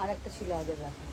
আর একটা ছিল আগের রাখা।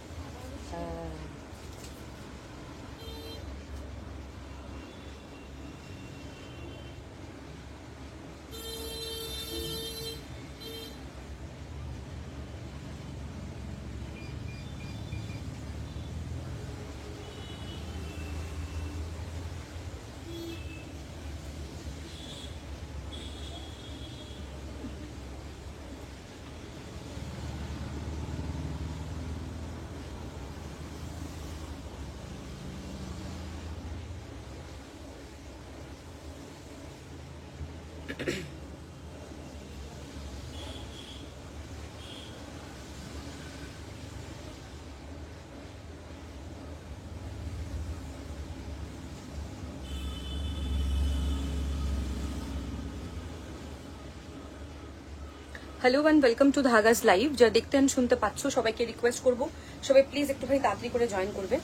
Hello and welcome to Dhagas live. যারা দেখতে এন্ড শুনতে পাচ্ছ সবাইকে রিকোয়েস্ট করবো সবাই প্লিজ একটুখানি তাড়াতাড়ি করে জয়েন করবে।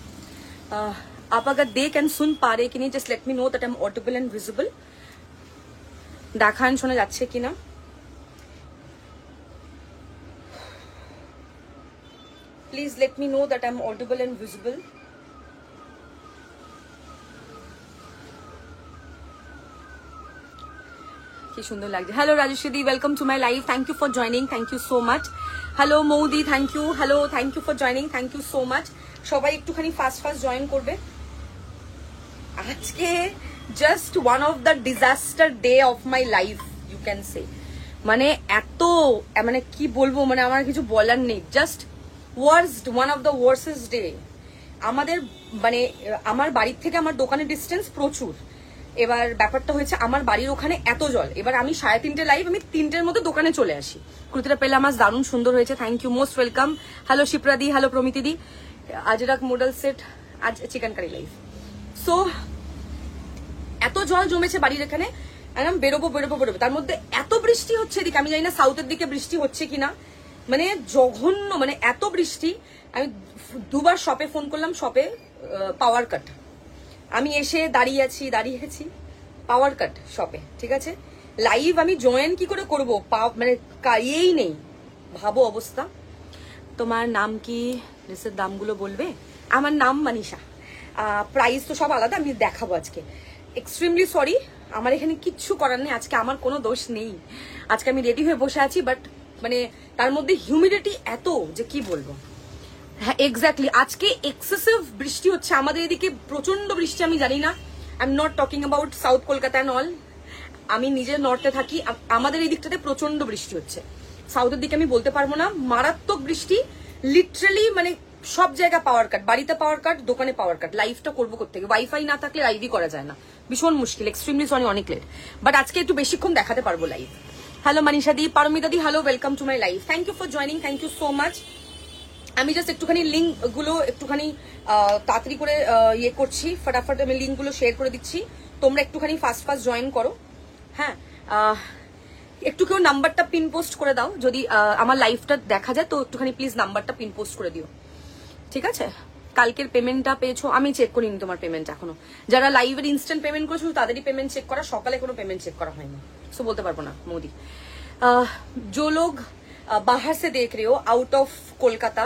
आप अगर देख एंड सुन पा रहे कि नहीं, just let me know that I am audible and visible. দেখান শোনা যাচ্ছে কিনা please let me know that I am audible and visible. কি সুন্দর লাগছে। Hello Rajeshwari, welcome to my live, thank you for joining, thank you so much. Hello মৌদি, thank you. Hello, thank you for joining, thank you so much. সবাই একটুখানি fast fast join করবে। আজকে just one of the disaster day of my life you can say. মানে এত মানে কি বলবো, মানে আমার কিছু বলার নেই। Just worst, one of the worsest day. আমাদের মানে আমার বাড়ির থেকে আমার দোকানের ডিস্টেন্স প্রচুর। এবার ব্যাপারটা হয়েছে আমার বাড়ির ওখানে এত জল। এবার আমি 3:30 লাইভ, আমি 3টের মধ্যে দোকানে চলে আসি। কুর্তিটা পেলে আমার দারুণ সুন্দর হয়েছে, thank you, most welcome. Hello শিপ্রাদি, হ্যালো প্রমিতিদি। আজরাক মডেল সেট, আজ চিকেন কারি লাইভ। সো এত জল জমেছে বাড়ির এখানে, একদম বেরোবো বেরোবো বেরোবো। তার মধ্যে এত বৃষ্টি হচ্ছে এদিকে, আমি জানি না সাউথের দিকে বৃষ্টি হচ্ছে কিনা, মানে জঘন্য, মানে এত বৃষ্টি। আমি দুবার শপে ফোন করলাম, শপে পাওয়ার কাট। আমি এসে দাঁড়িয়েছি পাওয়ার কাট শপে, ঠিক আছে। লাইভ আমি জয়েন কি করে করবো, মানে ইয়েই নেই, ভাবো অবস্থা। তোমার নাম কি, ড্রেসের দামগুলো বলবে? আমার নাম মানিষা। প্রাইস তো সব আলাদা, আমি দেখাবো আজকে। এক্সট্রিমলি সরি, আমার এখানে কিচ্ছু করার নেই, আজকে আমার কোনো দোষ নেই। আজকে আমি রেডি হয়ে বসে আছি, বাট মানে তার মধ্যে হিউমিডিটি এত যে কি বলবো। হ্যাঁ এক্স্যাক্টলি, আজকে এক্সেসিভ বৃষ্টি হচ্ছে আমাদের এদিকে, প্রচন্ড বৃষ্টি। আমি জানি না, I am not talking about south Kolkata and all. আমি নিজে নর্থে থাকি, আমাদের এই দিকটাতে প্রচন্ড বৃষ্টি হচ্ছে। সাউথের দিকে আমি বলতে পারবো না, মারাত্মক বৃষ্টি। লিটারালি মানে সব জায়গায় পাওয়ার কাট, বাড়িতে পাওয়ার কাট, দোকানে পাওয়ার কাট। লাইভটা করবো কোত্থেকে? ওয়াইফাই না থাকলে লাইভই করা যায় না, ভীষণ মুশকিল। এক্সট্রিমলি সরি, অনেক লেট, বাট আজকে একটু বেশিক্ষণ দেখাতে পারবো live. Hello Manisha di, Paromita di, hello, welcome to my live, thank you for joining, thank you so much. আমি জাস্ট একটুখানি লিঙ্ক গুলো একটুখানি তাড়াতাড়ি করে ইয়ে করছি, ফটাফট আমি লিঙ্ক গুলো শেয়ার করে দিচ্ছি। তোমরা একটুখানি ফাস্ট ফাস্ট জয়েন করো। হ্যাঁ, একটু কেউ নাম্বারটা পিন পোস্ট করে দাও, যদি আমার লাইভটা দেখা যায় তো একটুখানি প্লিজ নাম্বারটা পিন পোস্ট করে দিও, ঠিক আছে। কালকের পেমেন্টটা পেয়েছো? আমি চেক করিনি তোমার পেমেন্ট এখনো। যারা লাইভের ইনস্ট্যান্ট পেমেন্ট করেছো তাদেরই পেমেন্ট চেক করা, সকালে কোনো পেমেন্ট চেক করা হয়নি, সো বলতে পারবো না মোদি। जो लोग बाहर से देख रहे हो, out of Kolkata,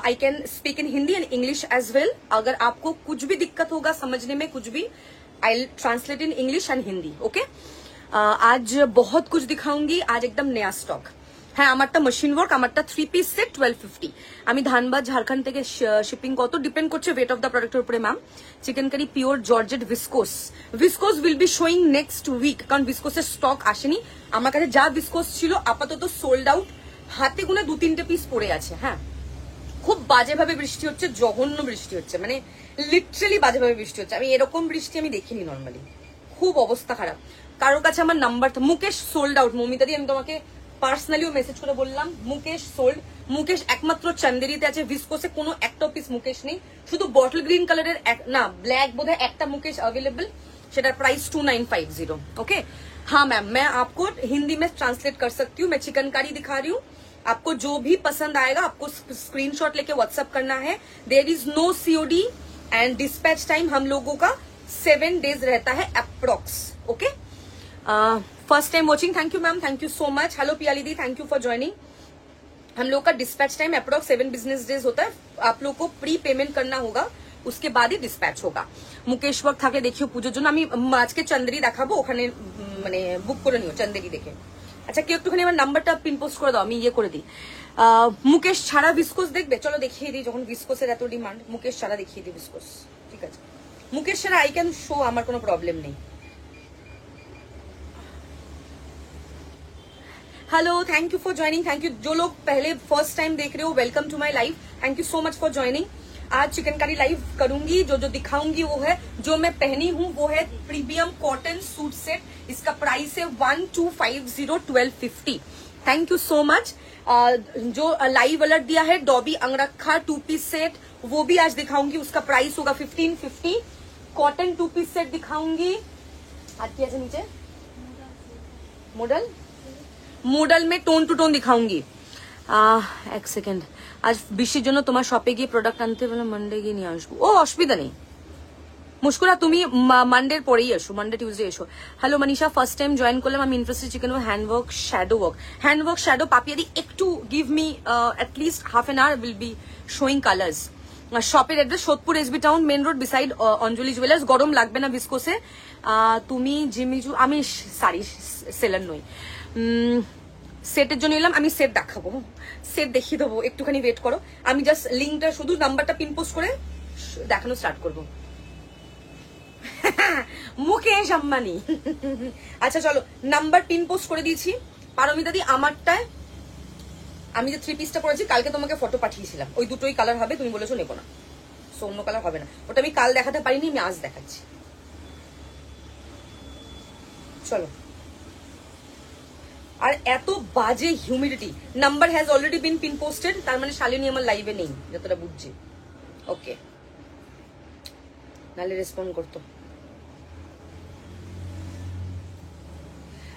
I can speak in Hindi and English as well. अगर आपको कुछ भी दिक्कत होगा समझने में, कुछ भी, I will translate in English and Hindi, okay. आज बहुत कुछ दिखाऊंगी, आज एकदम नया स्टॉक। হ্যাঁ আমারটা মেশিন ওয়ার্ক, আমারটা 3 পিস সেট 1250। আমি ধানবাদ ঝাড়খন্ড থেকে শিপিং কত ডিপেন্ড করছে ওয়েট অফ দ্য প্রোডাক্টের উপরে ma'am. Chikankari pure georgette viscose, viscose will be showing next week, কারণ ভিসকোসের স্টক আসেনি আমার কাছে। যা ভিসকোস ছিল আপাতত সোল্ড আউট, হাতে গুনে 2-3টে পিস পড়ে আছে। হ্যাঁ খুব বাজেভাবে বৃষ্টি হচ্ছে, জঘন্য বৃষ্টি হচ্ছে, মানে লিটারালি বাজেভাবে বৃষ্টি হচ্ছে। আমি এরকম বৃষ্টি আমি দেখিনি নর্মালি, খুব অবস্থা খারাপ। কারোর কাছে আমার number, Mukesh sold out. Mamita দি আমি তোমাকে পার্সোনালিও মেসেজ করে বললাম, মুকেশ সোল্ড। মুকেশ একমাত্র চান্দেরিতে আছে, ভিসকোসে কোনো একটা পিস মুকেশ নেই, শুধু বটল গ্রিন কালারের না ব্ল্যাক বোধহয় একটা মুকেশ अवेलेबल, সেটার প্রাইস 2950, ओके। हाँ मैम, मैं आपको हिंदी में ट्रांसलेट कर सकती हूँ। मैं चिकनकारी दिखा रही हूँ, आपको जो भी पसंद आएगा आपको स्क्रीनशॉट लेके व्हाट्सएप करना है। There is no COD and dispatch time हम लोगों का 7 days रहता है approx, okay. First time watching, thank you ma'am, thank you so much. Hello Piyali di, thank you for joining. हम लोग का dispatch time approx 7 business days होता है. आप लोग को प्री पेमेंट करना होगा, उसके बाद ही डिस्पैच होगा. মুকেশ ওয়ার্ক থাকে দেখিও পুজোর জন্য. আমি আজকে চন্দেরি দেখাবো, ওখানে মানে বুক করে নিও চন্দেরি দেখে. আচ্ছা কেউ একটুখানি আমার নাম্বারটা পিন পোস্ট করে দাও, আমি ইয়ে করে দিই. মুকেশ ছাড়া ভিসকোস দেখবে, চলো দেখিয়ে দিই. যখন ভিসকোসের এত ডিমান্ড, মুকেশ ছাড়া দেখিয়ে দিই ভিসকোস. ঠিক আছে, মুকেশ ছাড়া আই ক্যান শো, আমার কোনো প্রবলেম নেই. Hello, thank you for joining. Thank you जो लोग पहले फर्स्ट टाइम देख रहे हो, welcome to my live. Thank you so much for joining. आज चिकनकारी लाइव करूंगी. जो जो दिखाऊंगी वो है जो मैं पहनी हूँ, वो है प्रीमियम कॉटन सूट सेट. इसका प्राइस है 1250 थैंक यू सो मच. जो लाइव अलर्ट दिया है डॉबी अंगरखा 2 पीस सेट, वो भी आज दिखाऊंगी. उसका प्राइस होगा 1550. कॉटन 2 पीस सेट दिखाऊंगी. आज कैसे नीचे मॉडल মডেল में টোন টু টোন দিখাউঙ্গি. এক সেকেন্ড. আজ বৃষ্টির জন্য তোমার শপে গিয়ে প্রোডাক্ট আনতে বলে মানডে গিয়ে নিয়ে আসবো. ও অসুবিধা নেই মুস্কুরা, তুমি মানডের পরেই এসো, মানডে টিউজডে এসো. Hello Manisha, first time join করলাম. আমি ইন্টারেস্টেড চিকেন হ্যান্ডওয়ার্ক শ্যাডো পাপিয়াদি. একটু give me at least half an hour, will be showing colours. শপের address Sodepur SB town main road beside Anjali jewellers. গরম লাগবে না ভিসকোসে. তুমি জিমিজু, আমি সারি সেলার নই. সেটের জন্য এলাম, আমি সেট দেখাবো, সেট দেখিয়ে দেবো. একটুখানি ওয়েট করো, আমি জাস্ট লিঙ্কটা শুধু নাম্বারটা পিন পোস্ট করে দেখানো স্টার্ট করবো. মুকেশ আম্বানি. আচ্ছা চলো, নাম্বার পিন পোস্ট করে দিয়েছি. পারমিতা দি আমারটায় আমি যে 3 পিসটা পরেছি কালকে তোমাকে ফটো পাঠিয়েছিলাম, ওই দুটোই কালার হবে, তুমি বলেছো নেবো না, সো অন্য কালার হবে না. ওটা আমি কাল দেখাতে পারিনি, আমি আজ দেখাচ্ছি. চলো. আর এত বাজে humidity. Number has already been pin posted, তার মানে শালিনী আমার লাইভে নেই যতটা বুঝছি. ওকে, নালে রেসপন্ড করতো.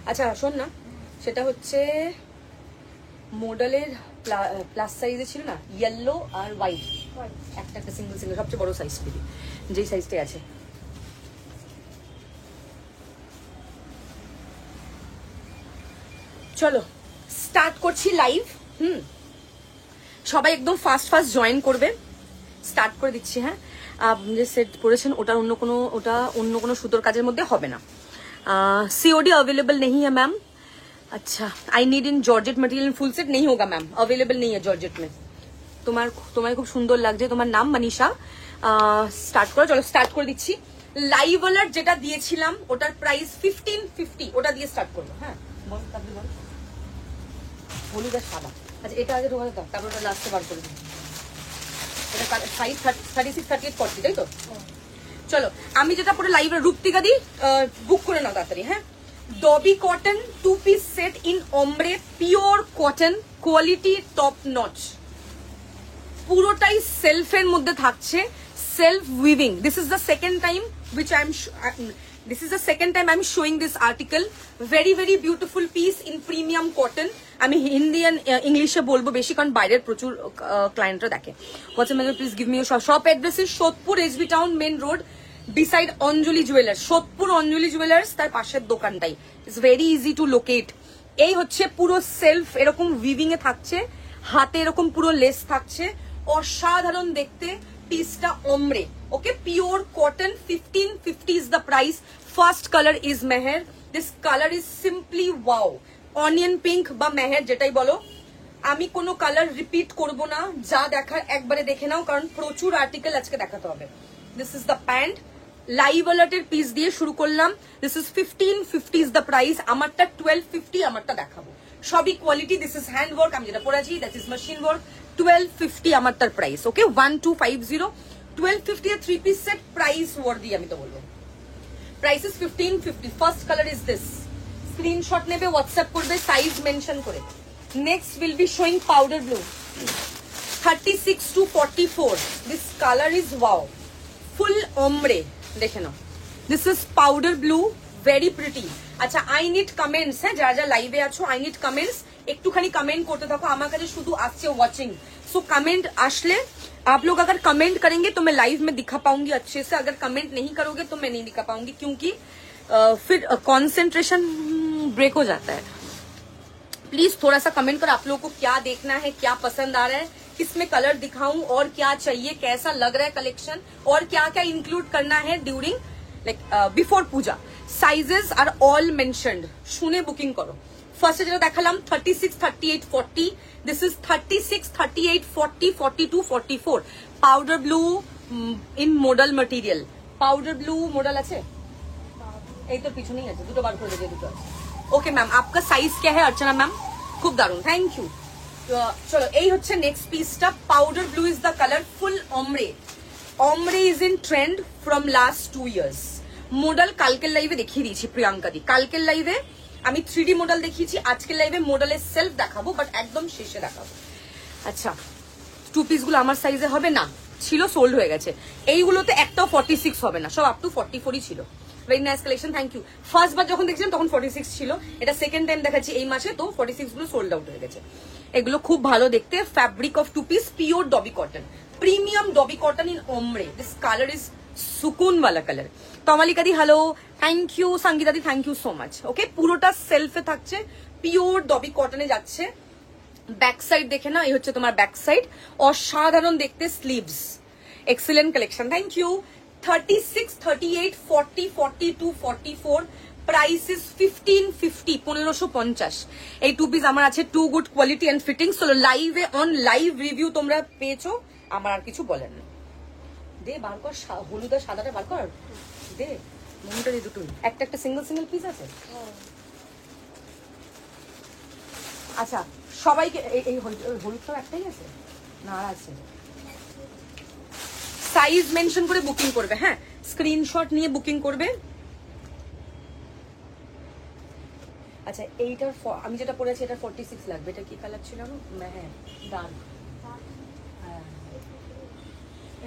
আচ্ছা শোন না, সেটা হচ্ছে মডেলের প্লাস সাইজে ছিল না, ইয়েলো আর হোয়াইট, একটা একটা সিঙ্গেল সবচেয়ে বড় সাইজ পেলি, যেই সাইজটাই আছে. চলো স্টার্ট করছি লাইভ. সবাই একদম ফাস্ট জয়েন করবে. স্টার্ট করে দিচ্ছি. হ্যাঁ, যে সেট পড়েছেন ওটা অন্য কোনো সুতোর কাজের মধ্যে হবে না. सीओडी अवेलेबल नहीं है मैम. अच्छा, I need in georgette material full set नहीं होगा मैम, अवेलेबल नहीं है जॉर्जेट में. তোমার খুব সুন্দর লাগছে. তোমার নাম মনীষা. স্টার্ট করো. চলো স্টার্ট করে দিচ্ছি. লাইভ অ্যালার্ট যেটা দিয়েছিলাম ওটার প্রাইস 1550, ওটা দিয়ে স্টার্ট করবো. হ্যাঁ বল, তারপরে বল. হলুদ আর সাদা. আচ্ছা এটা আগে ঢোকা দাও, তারপর ওটা লাস্টে বার করে দিই. এটা সাইজ 36 38 40, তাই তো? চলো, আমি যেটা পরে লাইভে রূপতিকা দি বুক করে নাও তাড়াতাড়ি. হ্যাঁ, dobby cotton 2 piece set in ombre, pure cotton, quality top notch. পুরোটাই সেলফের মধ্যে থাকছে, self weaving. This is the second time which I'm showing this article. Very very beautiful piece in premium cotton. আমি হিন্দি এন্ড ইংলিশে বলবো বেশি, কারণ বাইরের প্রচুর ক্লায়েন্টরা দেখে. WhatsApp please give me your shop address is Sodepur SB town main road beside Anjali jewellers. Sodepur Anjali jewellers, তার পাশের দোকানটাই. It's very easy to locate. এই হচ্ছে পুরো সেলফ এরকম উইভিং এ থাকছে, হাতে এরকম পুরো লেস থাকছে, অসাধারণ দেখতে. পিসটা ombre. Okay, pure cotton. 1550 is the price. First color is meher. This color is simply wow. Onion pink বা মেহের যেটাই বলো. আমি কোনো কালার রিপিট করব না, যা দেখার একবারে দেখে নাও, কারণ প্রচুর আর্টিকেল আজকে দেখাতে হবে. This is the pant. Live অ্যালার্টের পিস দিয়ে শুরু করলাম. This is 1550 is the price. আমারটা 1250, আমারটা দেখাবো. সবই quality. This is hand work, আমি যেটা পরেছি দ্যাট ইজ মেশিন ওয়ার্ক. 1250 আমারটার প্রাইস. ওকে, 1250. 1250 এর 3 পিস সেট প্রাইস ওয়ার্দি, আমি তো বলবো. Price is 1550. First colour is this. Screenshot নেবে, হোয়াটসঅ্যাপ করবে, সাইজ মেনশন করে. Next will be showing powder blue 36 to 44. This colour is wow, full ombre. দেখে নাও, this is powder blue, very pretty. আচ্ছা, আই নিড কমেন্টস. হ্যাঁ, যারা যারা লাইভে আছো, আই নিড কমেন্টস. একটুখানি কমেন্ট করতে থাকো, আমার কাছে শুধু আসছে ওয়াচিंग. सो कमेंट আসলে आप लोग अगर कमेंट करेंगे तो मैं लाइव में दिखा पाऊंगी अच्छे से. अगर कमेंट नहीं करोगे तो मैं नहीं दिखा पाऊंगी, क्योंकि फिर कंसंट्रेशन ब्रेक हो जाता है। प्लीज थोड़ा सा कमेंट कर आप लोगों को क्या देखना है, क्या पसंद आ रहा है, किसमें कलर दिखाऊं और क्या चाहिए, कैसा लग रहा है कलेक्शन, और क्या क्या इंक्लूड करना है during like before puja. Sizes are all mentioned, শুনে বুকিং করো। ফার্স্টে যেটা দেখালাম 36, 38, 40, this is 36, 38, 40, 42, 44 powder blue in modal material. Powder blue modal আছে, এই তো পিছনেই আছে, দুটো বার করে দেবে, দুটো আছে। ওকে ম্যাম, आपका সাইজ क्या है अर्चना मैम? খুব দারুন, থ্যাংক ইউ। চলো এই হচ্ছে নেক্সট পিসটা। Powder blue is the colour, full ombre। ombre is in trend from last 2 years. Model কালকের লাইভে দেখিয়ে দিয়েছি প্রিয়াঙ্কা দি, কালকের লাইভে আমি 3D মডেল দেখিয়েছি, আজকের লাইভে মডেলের সেলফ দেখাবো, বাট একদম শেষে দেখাবো। আচ্ছা, টু পিস গুলো আমার সাইজে হবে না, ছিল সোল্ড হয়ে গেছে। এইগুলোতে একটাও 46 হবে না, সব আপ টু 44ই ছিল। Very nice collection, thank you. First বার যখন দেখছিলাম তখন 46 ছিল, এটা সেকেন্ড টাইম দেখাচ্ছি এই মাসে, তো 46 গুলো সোল্ড আউট হয়ে গেছে। এগুলো খুব ভালো দেখতে, fabric of two piece, pure dobby cotton, premium dobby cotton in ombre। This colour is সুকুন वाला কালার। তমালিকা দি হ্যালো, থ্যাংক ইউ। সঙ্গীতা দি thank you so much. Okay, পুরোটা সেলফে থাকছে, পিওর ডবি কটনে যাচ্ছে। ব্যাক সাইড দেখে না, এই হচ্ছে তোমার ব্যাক সাইড, অসাধারণ দেখতে। Sleeves, excellent collection, thank you. 36, 38, 40, 42, 44 price is 1550, 1550। এই টু পিস আমার আছে, too good quality and fitting. চলো লাইভে অন লাইভ রিভিউ তোমরা পেয়েছো, আমার আর কিছু বলার নেই। দে বার কর, হলুদ আর সাদাটা বার কর, দে মনটা দিয়ে দুটোই, একটা একটা সিঙ্গেল সিঙ্গেল পিস আছে। আচ্ছা সবাইকে এই হলুদটাও একটাই আছে না আর আছে? সাইজ মেনশন করে বুকিং করবে, হ্যাঁ, স্ক্রিনশট নিয়ে বুকিং করবে। আচ্ছা এইটার আমি যেটা পরেছি এটা 46 লাগবে। এটা কি কালার ছিল? হ্যাঁ ডার্ক, হ্যাঁ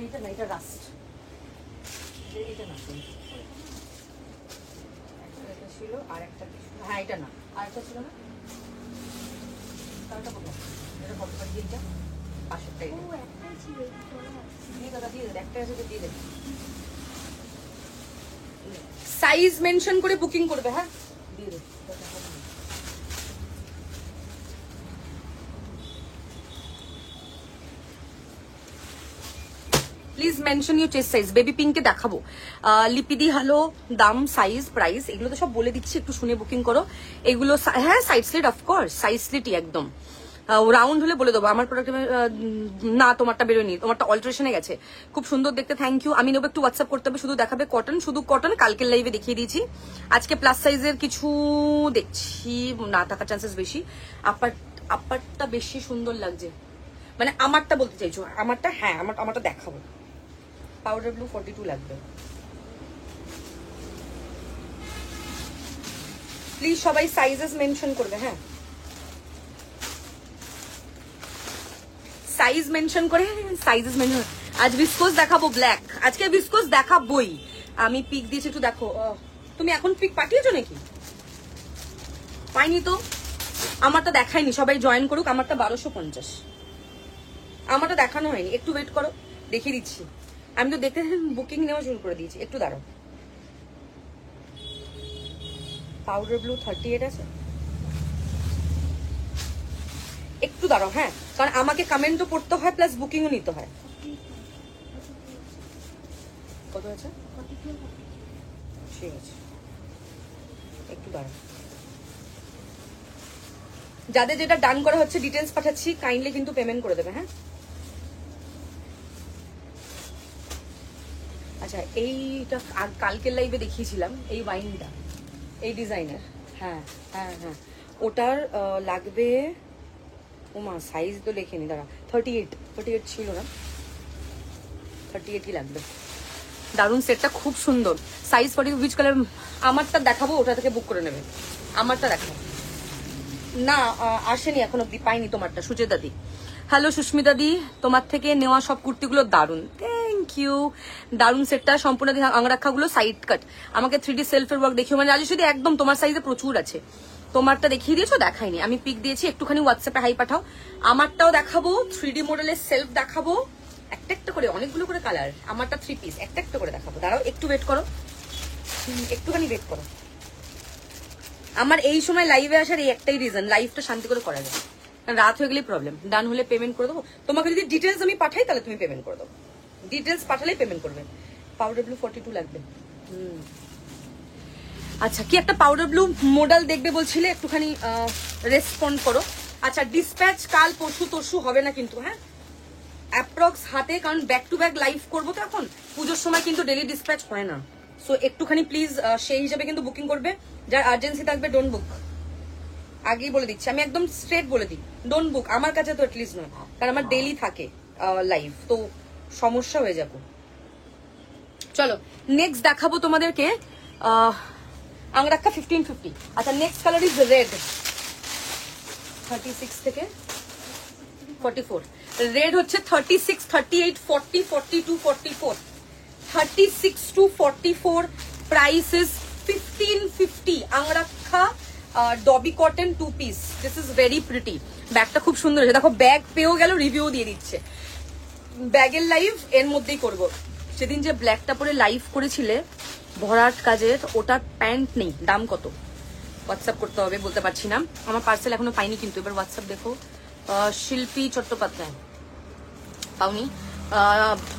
এইটা না, এটা রাস্ট, এটা না, একটা ছিল আর একটা, হ্যাঁ এটা না, আর একটা ছিল না, কালারটা কোথায়? এটা কত করে দিয়েটা? 500 টাকা দিয়ে দাদা, দিয়ে দেবে, একটা আছে তো দিয়ে দেবে। সাইজ মেনশন করে বুকিং করবে, হ্যাঁ দিয়ে দেবে। Please mention your chest size. Baby পিঙ্কে দেখাবো। লিপিদি হ্যালো, দাম সাইজ প্রাইস এগুলো তো সব বলে দিচ্ছি, একটু শুনে বুকিং করো। এগুলো হ্যাঁ সাইড স্লিট, অফকোর্স সাইড স্লিটই একদম। রাউন্ড হলে বলে দেবো। আমার প্রোডাক্ট না, তোমারটা বেরোয়নি, তোমারটা অল্টারেশনে গেছে, খুব সুন্দর দেখতে, থ্যাংক ইউ। আমি নেবো, একটু হোয়াটসঅ্যাপ করতে হবে। শুধু দেখাবে কটন, শুধু কটন, কালকের লাইভে দেখিয়ে দিয়েছি। আজকে প্লাস সাইজের কিছু দেখছি, না থাকার চান্সেস বেশি। আপারটা বেশি সুন্দর লাগছে, মানে আমারটা বলতে চাইছো? আমারটা, হ্যাঁ আমারটা দেখাবো। পাউডার ব্লু 42 লাগবে। প্লিজ সবাই সাইজেস মেনশন করবে, হ্যাঁ সাইজ মেনশন করে, সাইজেস মেনশন। আজ ভিসকোস দেখাবো ব্ল্যাক, আজকে ভিসকোস দেখাবোই। আমি পিক দিয়েছি, একটু দেখো। তুমি এখন পিক পাঠিয়েছো নাকি? পাইনি তো, আমারটা দেখাইনি, সবাই জয়েন করুক। আমারটা 1250, আমারটা দেখানো হয়নি, একটু ওয়েট করো, দেখিয়ে দিচ্ছি। আমি তো দেখতে বুকিং নেওয়া শুরু করে দিয়েছি, একটু দাঁড়াও। পাউডার ব্লু 38 আছে, একটু দাঁড়াও, হ্যাঁ, কারণ আমাকে কমেন্টও পড়তে হয় প্লাস বুকিংও নিতে হয়। কত আছে? ঠিক আছে, একটু দাঁড়াও। যাদের যেটা ডান করা হচ্ছে ডিটেলস পাঠাচ্ছি, কাইন্ডলি কিন্তু পেমেন্ট করে দেবে, হ্যাঁ। আচ্ছা এইটা কালকের লাইভে দেখিয়েছিলাম, এই ওয়াইনটা, এই ডিজাইনের, হ্যাঁ হ্যাঁ হ্যাঁ, ওটার লাগবে, ওমা সাইজ তো লেখেনি, দাঁড়া, 38 ছিল না, 38ই লাগবে। দারুন সেটটা, খুব সুন্দর। Size 40, which colour? আমারটা দেখাবো, ওটা থেকে বুক করে নেবে। আমারটা দেখাবো না, আসেনি এখন অব্দি, পাইনি তোমারটা। সুচেতা দি হ্যালো, সুস্মিতা দি তোমার থেকে নেওয়া সব কুর্তিগুলো দারুন, থ্যাংক ইউ। দারুন সেটটা, সম্পূর্ণ আংরাক্ষাগুলো সাইড কাট। আমাকে 3D সেলফের ওয়ার্ক দেখিও, মানে রাজস্বী একদম তোমার সাইজে প্রচুর আছে। তোমারটা দেখিয়ে দিয়েছো? দেখাইনি, আমি পিক দিয়েছি, একটুখানি হোয়াটসঅ্যাপে হাই পাঠাও। আমারটাও দেখাবো, 3D মডেলের সেলফ দেখাবো, একটা একটা করে, অনেকগুলো করে কালার। আমারটা 3 পিস, একটা একটা করে দেখাবো, দাঁড়াও একটু ওয়েট করো। একটুখানি ওয়েট করো। আমার এই সময় লাইভে আসার এই একটাই রিজন, লাইভটা শান্তি করে করা যায়, কারণ রাত হয়ে গেলেই প্রবলেম। ডান হলে পেমেন্ট করে দেবো তোমাকে, যদি ডিটেলস আমি পাঠাই তাহলে তুমি পেমেন্ট করে দেবো, ডিটেলস পাঠালেই পেমেন্ট করবে। পাউডার ব্লু 42 লাগবে। আচ্ছা, কি একটা পাউডার ব্লু মডেল দেখবে বলছিলে, একটুখানি রেসপন্ড করো। আচ্ছা, ডিসপ্যাচ কাল পরশু তরশু হবে না কিন্তু, হ্যাঁ অ্যাপ্রক্স হাতে, কারণ ব্যাক টু ব্যাক লাইভ করবো তো এখন, পুজোর সময় কিন্তু ডেলি ডিসপ্যাচ হয় না। সো একটুখানি প্লিজ সেই হিসাবে কিন্তু বুকিং করবে, যার আর্জেন্সি থাকবে ডোন্ট বুক। আগেই বলে দিচ্ছি, আমি একদম স্ট্রেট বলে দিই, ডোন্ট বুক। আমার কাছে তো অ্যাটলিস্ট নয়, কারণ আমার ডেইলি থাকে লাইভ, তো সমস্যা হয়ে যাবো। চলো নেক্সট দেখাবো তোমাদেরকে আংরাক্কা 1550। আচ্ছা, নেক্সট কালার ইজ রেড, 36 থেকে 44। রেড হচ্ছে 36, 38, 40, 42, 44, 36 to 44। Price is 1550। Angrakha dobby cotton 2 piece. This is very pretty. ব্যাগটা খুব সুন্দর হয়েছে, দেখো ব্যাগ পেয়েও গেল, রিভিউ দিয়ে দিচ্ছে। ব্যাগের লাইভ এর মধ্যেই করব। সেদিন যে ব্ল্যাকটা পরে লাইভ করেছিলে ভরাট কাজের, ওটার প্যান্ট নেই, দাম কত হোয়াটসঅ্যাপ করতে হবে, বলতে পারছি না। আমার পার্সেল এখনো পাইনি কিন্তু, এবার হোয়াটসঅ্যাপ দেখো। শিল্পী চট্টোপাধ্যায়, পাওনি?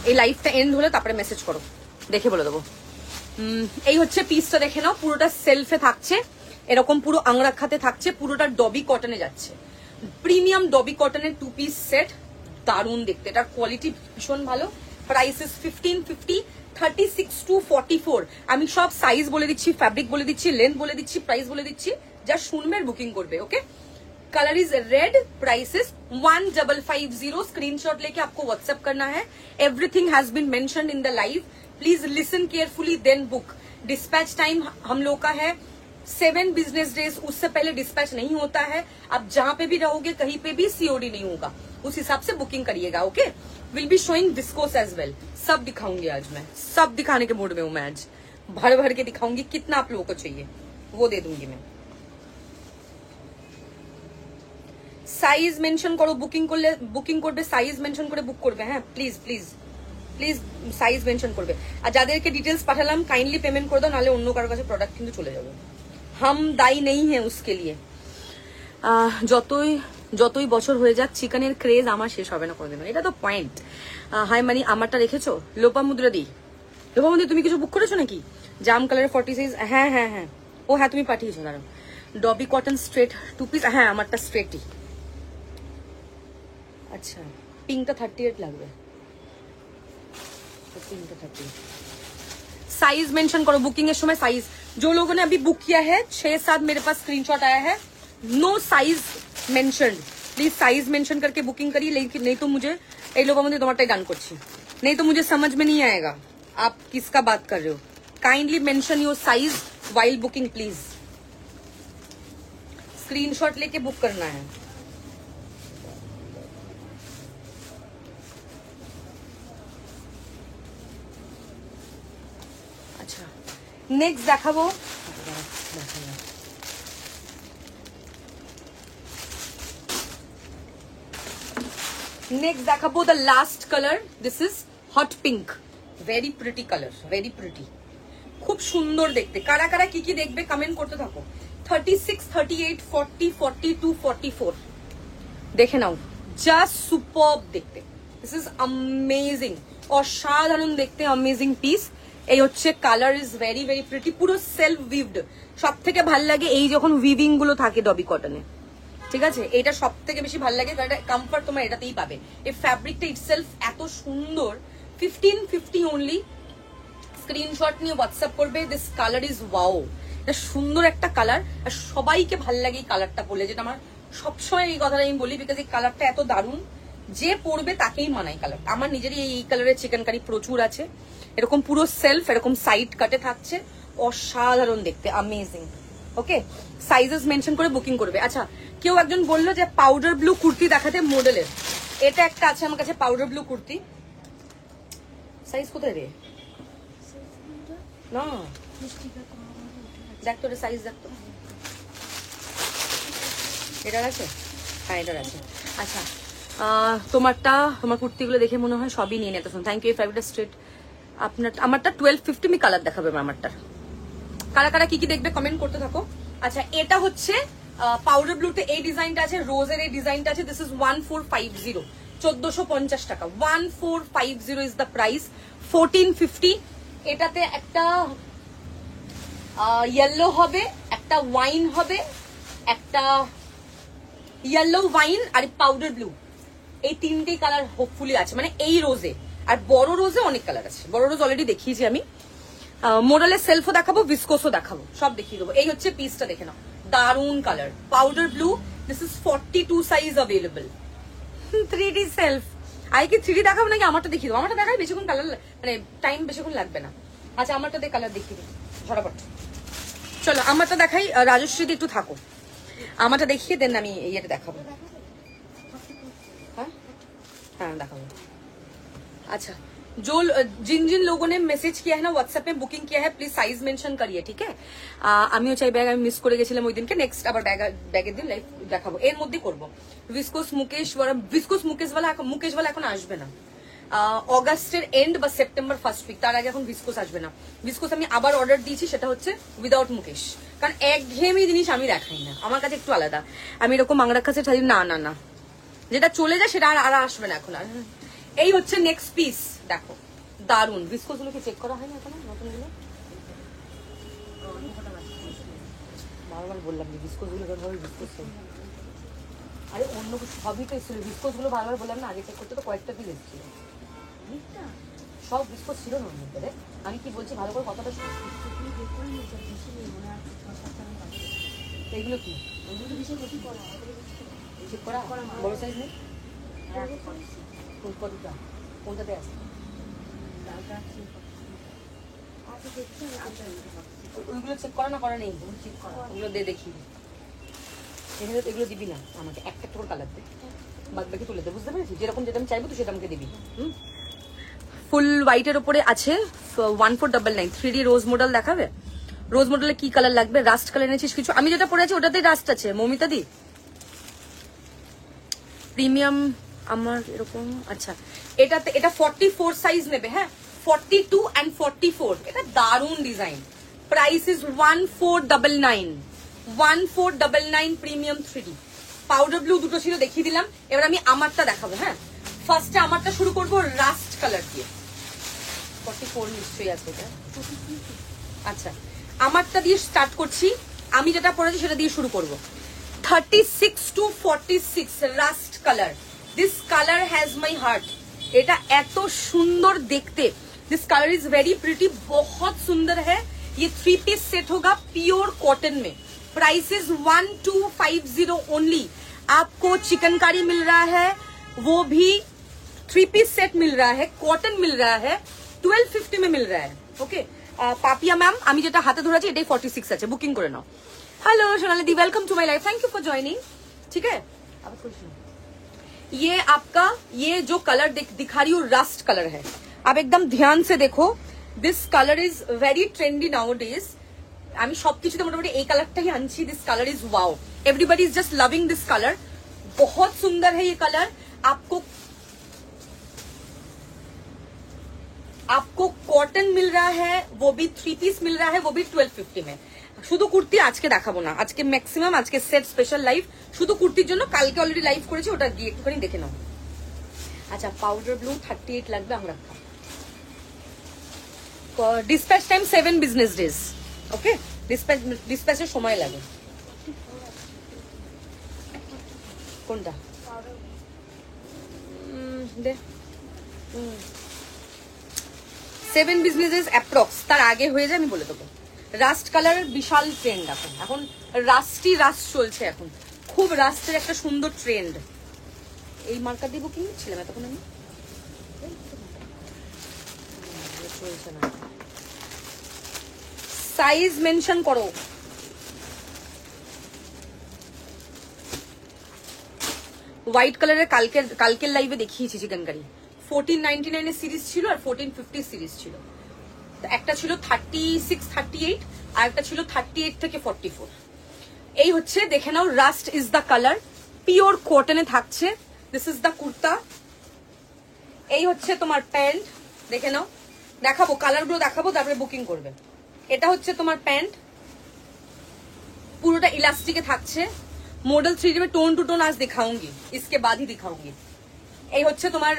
এই লাইভটা এন্ড হলে তারপরে মেসেজ করো, দেখে বলে দেবো। এই হচ্ছে পিসটা, দেখে নাও, পুরোটা সেলফে থাকছে, এরকম পুরো আংরাক্ষাতে থাকছে, পুরোটা ডবি কটনে যাচ্ছে, প্রিমিয়াম ডবি কটনের 2 পিস সেট, দারুণ দেখতে, এটার কোয়ালিটি ভীষণ ভালো। Price is 1550, 36 to 44। আমি সব সাইজ বলে দিচ্ছি, ফ্যাব্রিক বলে দিচ্ছি, লেন্থ বলে দিচ্ছি, প্রাইস বলে দিচ্ছি, যা শুনবে বুকিং করবে। Okay, colour is red, price is 1550। Screenshot लेके आपको व्हाट्सएप करना है। Everything has been mentioned in the live, please listen carefully then book. Dispatch time हम लोग का है 7 बिजनेस डेज, उससे पहले डिस्पैच नहीं होता है। आप जहां पे भी रहोगे कहीं पे भी सीओडी नहीं होगा, उस हिसाब से बुकिंग करिएगा। Okay, will be showing viscose as well, सब दिखाऊंगी आज मैं, सब दिखाने के मूड में हूं मैं आज, भर भर के दिखाऊंगी, कितना आप लोगों को चाहिए वो दे दूंगी मैं। সাইজ মেনশন করো, বুকিং করলে বুকিং করবে, সাইজ মেনশন করে বুক করবে, হ্যাঁ please please please size mention করবে। আর যাদেরকে ডিটেলস পাঠালাম কাইন্ডলি পেমেন্ট করে দাও, নাহলে অন্য কারোর কাছে প্রোডাক্ট কিন্তু চলে যাবে। হাম দায়ী নেই হ্যাঁ উসকে লিয়ে। যতই বছর হয়ে যাক চিকেনের ক্রেজ আমার শেষ হবে না কোনোদিনও, এটা তো পয়েন্ট। হাই মানি, আমারটা রেখেছো? লোপামুদ্রা দি, লোপামুদ্রা তুমি কিছু বুক করেছো নাকি? জাম কালারের 40 সাইজ, হ্যাঁ হ্যাঁ হ্যাঁ, ও হ্যাঁ তুমি পাঠিয়েছো, দাঁড়াও। ডবি কটন স্ট্রেট 2 পিস, হ্যাঁ আমারটা স্ট্রেটই। अच्छा, पिंक का 38 লাগবে, तो पिंक का 38। साइज मेंशन करो बुकिंग के समय, साइज जो लोगों ने अभी बुक किया है 6-7 मेरे पास स्क्रीनशॉट आया है, no size mentioned, please size mention करके बुकिंग करिए। लेकिन नहीं तो मुझे এই লোকের মধ্যে তোমারটাই ডান করছি, नहीं तो मुझे समझ में नहीं आएगा आप किसका बात कर रहे हो। Kindly mention your size while booking please, screenshot लेके बुक करना है। नेक्स्ट देखाबो, नेक्स्ट देखाबो the last colour, this is hot pink, very pretty colour, very pretty, खूब सुंदर देखते। कारा कारा की देखबे कमेंट करते थाको। 36, 38, 40, 42, 44 देखे नाओ, जस्ट सुपर्ब देखते, दिस इज अमेजिंग, असाधारण देखते, अमेजिंग पीस। এই হচ্ছে colour is very very pretty, পুরো সেলফ উইভড। সব থেকে ভাল লাগে এই যখন উইভিং গুলো থাকে ডবি কটনে, ঠিক আছে, এটা সব থেকে বেশি ভাল লাগে, কারণ কমফর্ট তোমার এটাতেই পাবে। এই ফ্যাব্রিকটা ইটসেলফ এত সুন্দর। 1550 অনলি, স্ক্রিনশট নিয়ে হোয়াটসঅ্যাপ করবে। দিস কালার ইজ ওয়াও, এটা সুন্দর একটা কালার, আর সবাইকে ভাল লাগে এই কালারটা পরলে, যেটা আমার সবসময় এই কথাটা আমি বলি, বিকজ এই কালারটা এত দারুণ, যে পরবে তাকেই মানায় কালারটা। আমার নিজেরই এই কালারের চিকেন কারি প্রচুর আছে, এরকম পুরো সেলফ এরকম সাইড কাটে থাকছে, অসাধারণ দেখতে, অ্যামেজিং। ওকে, সাইজেস মেনশন করে বুকিং করবে। আচ্ছা, কেউ একজন বললো যে পাউডার ব্লু কুর্তি দেখাতে মডেলের, এটা একটা আছে আমার কাছে পাউডার ব্লু কুর্তি, সাইজ কোথায় রে? না দেখ তো সাইজ, দেখ তো, এটার আছে, হ্যাঁ এটার আছে। আচ্ছা, তোমারটা, তোমার কুর্তিগুলো দেখে মনে হয় সবই নিয়ে নিতে শুন। Thank you. এই ফ্যাব্রিকটা স্ট্রেট, আপনার আমারটা 1250, আমি কালার দেখাবে আমারটা, কারা কারা কি কি দেখবে কমেন্ট করতে থাকো। আচ্ছা এটা হচ্ছে পাউডার ব্লুতে এই ডিজাইনটা আছে, রোজের এই ডিজাইনটা আছে। দিস ইজ 1450, 1450 টাকা। 1450 ইজ দ্য প্রাইস। 1450। এটাতে একটা ইয়েলো হবে, একটা ওয়াইন হবে, একটা ইয়েলো ওয়াইন আর পাউডার ব্লু, এই তিনটেই কালার হোপফুলি আছে মানে এই রোজে। আর বড় রোজে অনেক কালার আছে, বড় রোজ অলরেডি দেখিয়েছি আমি। মোডালের সেলফও দেখাবো, ভিসকোসও দেখাবো, সব দেখিয়ে দেবো। এই হচ্ছে পিসটা, দেখে নাও, দারুন colour, powder blue. This is 42 size available. 3D self. I কি 3D দেখাবো নাকি আমারটা দেখিয়ে দেবো? আমারটা দেখাই বেশিক্ষণ কালার মানে টাইম বেশিক্ষণ লাগবে না। আচ্ছা আমারটা দিয়ে কালার দেখিয়ে দেবো ঝটাপট। চলো আমারটা দেখাই, রাজশ্রীদি একটু থাকো, আমারটা দেখিয়ে দেন আমি ইয়েটা দেখাবো। हाँ हाँ देखाओ। अच्छा जो जिन जिन लोगों ने मैसेज किया है ना, व्हाट्सएप में बुकिंग किया है, प्लीज साइज मेंशन करिए, ठीक है। আমিও চাই ব্যাগ আমি মিস করে গেছিলাম ওই দিনকে, নেক্সট আবার ব্যাগের দিন লাইভ দেখাবো, এর মধ্যে করব। ভিসকোস মুকেশ ওয়ালা এখন আসবে না, অগাস্টের এন্ড বা সেপ্টেম্বর ফার্স্ট উইক, তার আগে এখন ভিসকোস আসবে না। ভিসকোস আমি আবার অর্ডার দিয়েছি, সেটা হচ্ছে উইদাউট মুকেশ, কারণ একঘেয়েমি জিনিস আমি দেখাই না, আমার কাছে একটু আলাদা। আমি এরকম মাংরা কাছে ছাড়ি না না না, যেটা চলে যায় সেটা আর আসবে না এখন আর। এই হচ্ছে নেক্সট পিস, দেখো দারুন। ভিসকোস গুলো কি চেক করা হয় না এখন নতুন গুলো? বারবার বললাম যে ভিসকোস গুলো ভিসকোস, আরে অন্য সবই তো এসেছিল, ভিসকোস গুলো বারবার বললাম না, আগে চেক করতে তো কয়েকটা পিস এসেছিল, সব ভিসকোস ছিল না ওর মধ্যে। আমি কি বলছি ভালো করে কথাটা শুনে, এইগুলো কি চেক করা বড় সাইজ নেই? কোনটাতে আছে? ওইগুলো চেক করা না করা নেই? ওগুলো দিয়ে দেখি, এখানে এগুলো দিবি না আমাকে, একটা করে কালার দে, বাদ বাকি তুলে দে, বুঝতে পেরেছি? যেরকম যেটা আমি চাইবো তুই সেটা আমাকে দিবি। ফুল হোয়াইটের উপরে আছে 1499। 3D রোজ মডেল দেখাবে? রোজ মডেলে কি কালার লাগবে? রাস্ট কালার এনেছিস কিছু? আমি যেটা পরে আছি ওটাতেই রাস্ট আছে মৌমিতা দি, প্রিমিয়াম আমার এরকম। আচ্ছা এটাতে এটা 44 সাইজ নেবে, হ্যাঁ 42 and 44, এটা দারুন design. Price is 1499, 1499 premium 3D। Powder blue দুটো ছিল দেখিয়ে দিলাম, এবার আমি আমারটা দেখাবো। হ্যাঁ ফার্স্টে আমারটা শুরু করবো রাস্ট কালার দিয়ে। 44 নিশ্চয়ই আছে এটা। আচ্ছা আমারটা দিয়ে স্টার্ট করছি, আমি যেটা পরেছি সেটা দিয়ে শুরু করবো। 36 to 46 rushed colour. This colour has my heart. এটা এত সুন্দর দেখতে, this colour is very pretty, बहुत सुंदर है। ये 3 पीस सेट होगा प्योर कॉटन में। Price is 1250 only. आपको चिकनकारी मिल रहा है, वो भी 3 पीस सेट मिल रहा है, कॉटन मिल रहा है, 1250 में मिल रहा है। ओके पापिया मैम আমি যেটা হাতে ধরেছি এটাই 46 আছে, বুকিং করে নাও। हेलो सोनाली दी, welcome to my life, thank you for joining. ठीक है अब कुछ नहीं, ये आपका ये जो कलर दिखा रही हूँ रस्ट कलर है। आप एकदम ध्यान से देखो, this colour is very trendy now days. আমি সবকিছুতে মোটামুটি এই কালারটাই আনছি। This colour is wow, everybody is just loving this colour, बहुत सुंदर है ये कलर। आपको कॉटन मिल रहा है, वो भी 3 पीस मिल रहा है, वो भी 1250 में। শুধু কুর্তি আজকে দেখাবো না, আজকে ম্যাক্সিমাম আজকে সেট স্পেশাল লাইভ শুধু কুর্তির জন্য। কালকে অলরেডি লাইভ করেছি, ওটা গিয়ে একটুখানি দেখে নাও। আচ্ছা পাউডার ব্লু 38 লাগবে আমরা। Dispatch time 7 business days. Okay ডিসপ্যাচের সময় লাগে। কোনটা দে 7 বিজনেস ডেজ অ্যাপ্রক্স, তার আগে হয়ে যায় আমি বলে দেবো। রাস্ট কালারের বিশাল ট্রেন্ড এখন রাস্ট চলছে, এখন খুব রাস্টের একটা সুন্দর ট্রেন্ড। এই মার্কার দিয়ে বুকিং ছিলাম এতক্ষণ আমি, চলছে না। সাইজ মেনশন করো। হোয়াইট কালারের কালকের লাইভে দেখিয়েছি চিকেনকারি। 1499 এর সিরিজ ছিল আর 1450 সিরিজ ছিল। একটা ছিল 36 38 আর একটা ছিল 38 থেকে 44। এই হচ্ছে দেখে নাও, rust is the colour, pure কটনে থাকছে। This is the kurta. এই হচ্ছে তোমার প্যান্ট, দেখে নাও। দেখাবো কালারগুলো দেখাবো, তারপরে বুকিং করবে। এটা হচ্ছে তোমার প্যান্ট, পুরোটা ইলাস্টিকে থাকছে। मॉडल 3D में टोन टू टोन आज दिखाऊंगी, इसके बाद ही दिखाऊंगी। এই হচ্ছে তোমার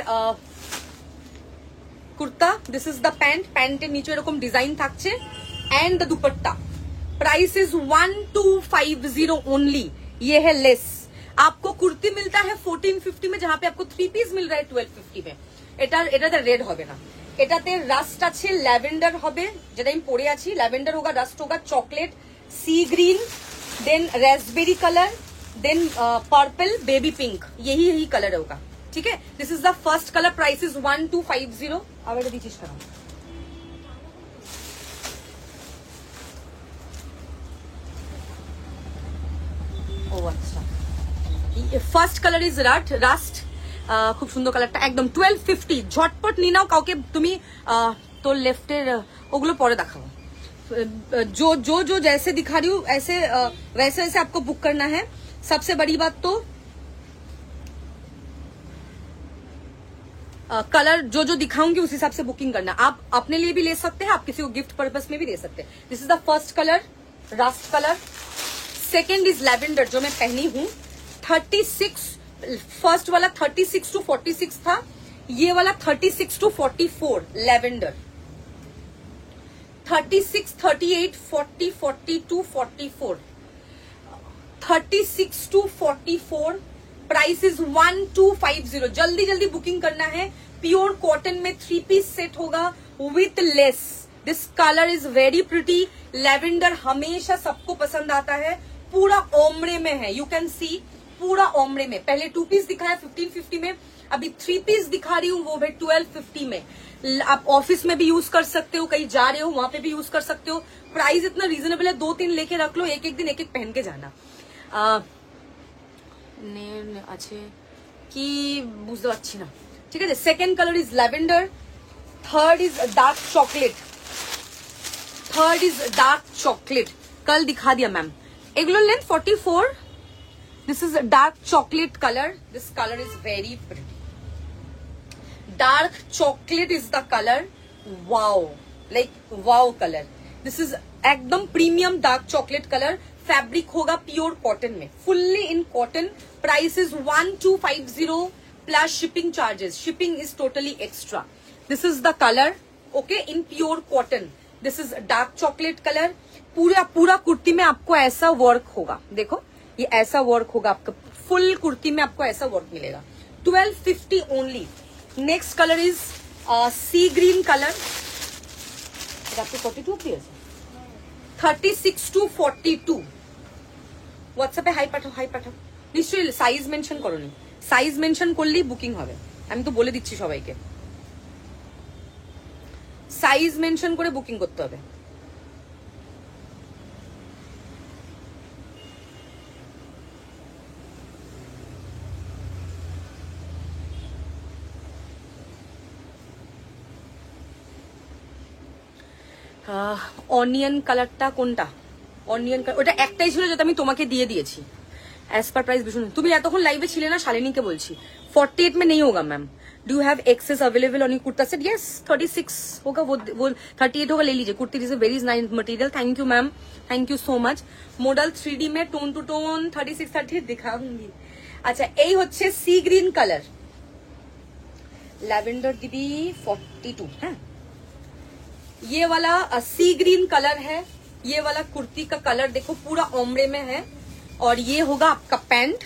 kurta, this is the pant, पैंटेर नीचे এরকম ডিজাইন থাকছে and the dupatta. Price is 1250 only. ये है लेस। आपको कुर्ती मिलता है 1450 में, जहां पे आपको 3 पीस मिल रहा है 1250 में। এটাতে রেড হবে না, এটাতে রাস্ট আছে, ল্যাভেন্ডার হবে, যেটা আমি পরে আছি, ল্যাভেন্ডার होगा, রাস্ট होगा, chocolate, sea green, then raspberry colour, then purple, baby pink, यही कलर होगा। ठीक है, this is the first colour. Price is 1250। अब এটা দিচ্ছিস কেন? ও আচ্ছা, ফার্স্ট কালার ইজ রাস্ট। খুব সুন্দর কালারটা, একদম 1250। ঝটপট নিয়ে নাও। কাউকে তুমি তোর লেফটের ওগুলো পরে দেখাবো। जो जो जो जैसे दिखा रही हूँ ऐसे वैसे वैसे आपको बुक करना है। सबसे बड़ी बात तो कलर जो जो दिखाऊंगी उस हिसाब से बुकिंग करना। आप अपने लिए भी ले सकते हैं, आप किसी को गिफ्ट पर्पस में भी दे सकते हैं। This is the first colour, rust colour. Second is lavender, जो मैं पहनी हूँ 36। फर्स्ट वाला 36 to 46 था, ये वाला 36 to 44 lavender. 36, 38, 40, 42, 44, 36 to 44। Price is 1250। जल्दी जल्दी बुकिंग करना है। प्योर कॉटन में 3 पीस सेट होगा with less. This colour is very pretty. Lavender हमेशा सबको पसंद आता है। पूरा ओमरे में है, यू कैन सी, पूरा ओमरे में। पहले 2 पीस दिखाया 1550 में, अभी 3 पीस दिखा रही हूँ, वो है 1250 में। आप ऑफिस में भी यूज कर सकते हो, कहीं जा रहे हो वहां पे भी यूज कर सकते हो। प्राइस इतना रीजनेबल है, 2-3 लेके रख लो, एक एक दिन एक एक पहन के जाना। আছে কি বুঝতে পারছি না। ঠিক আছে, second colour is lavender, third is dark chocolate, third is dark chocolate. कल दिखा दिया मैम। एगुलो length 44। This is dark chocolate colour. This colour is very pretty. Dark chocolate is the colour. Wow, like wow colour. This is एकदम premium dark chocolate colour. Fabric होगा pure cotton में, fully in cotton. Price is 1250 plus shipping charges. Shipping is totally extra. This is the colour, okay, in pure cotton. This is dark chocolate colour. पूरा पूरा कुर्ती में आपको ऐसा work होगा, देखो ये ऐसा वर्क होगा आपका, फुल कुर्ती में आपको ऐसा वर्क मिलेगा। 1250 only. Next colour is sea green colour. 42 36 to 42। হোয়াটসঅ্যাপে হাই পাঠাও। নিশ্চয়ই সাইজ মেনশন করোনি, সাইজ মেনশন করলেই বুকিং হবে। আমি তো বলে দিচ্ছি সবাইকে, সাইজ মেনশন করে বুকিং করতে হবে। অনিয়ন কালারটা কোনটা? অনিয়ন কালার ওটা একটাই ছিল, যেটা আমি তোমাকে দিয়ে দিয়েছি। एज पर प्राइस भीषण। তুমি এতক্ষণ লাইভে ছিলে না, শালিনীকে বলছি 48 में नहीं होगा ma'am. Do you have access available on your kurta set? Yes, 36 होगा, वो 38 होगा, ले लीजिए। Kurti is a very nice material. Thank you ma'am, thank you so much. Model 3D में टोन टू टोन 36 38 दिखाऊंगी। अच्छा, এই হচ্ছে सी ग्रीन कलर। लैवेंडर दीदी 42 है। ये वाला सी ग्रीन कलर है। ये वाला कुर्ती का कलर देखो, पूरा ओमरे में है। और ये होगा आपका पैंट।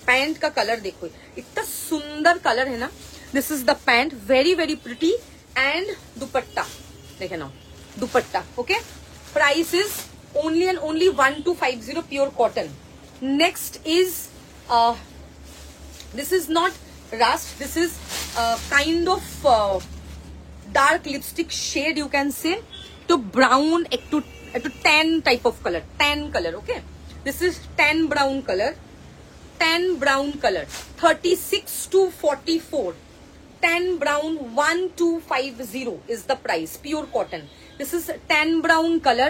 पैंट का कलर देखो, इतना सुंदर कलर है ना। This is the pant, very very pretty. And dupatta देखे ना, dupatta, okay. Price is only and only 1250 pure cotton. Next is this is not rust, this is kind of dark lipstick shade, you can say, तो brown एक to tan type of color, tan color, okay. This is tan brown color, tan brown color, 36 to 44, tan brown 1250 is the price, pure cotton. This is tan brown color.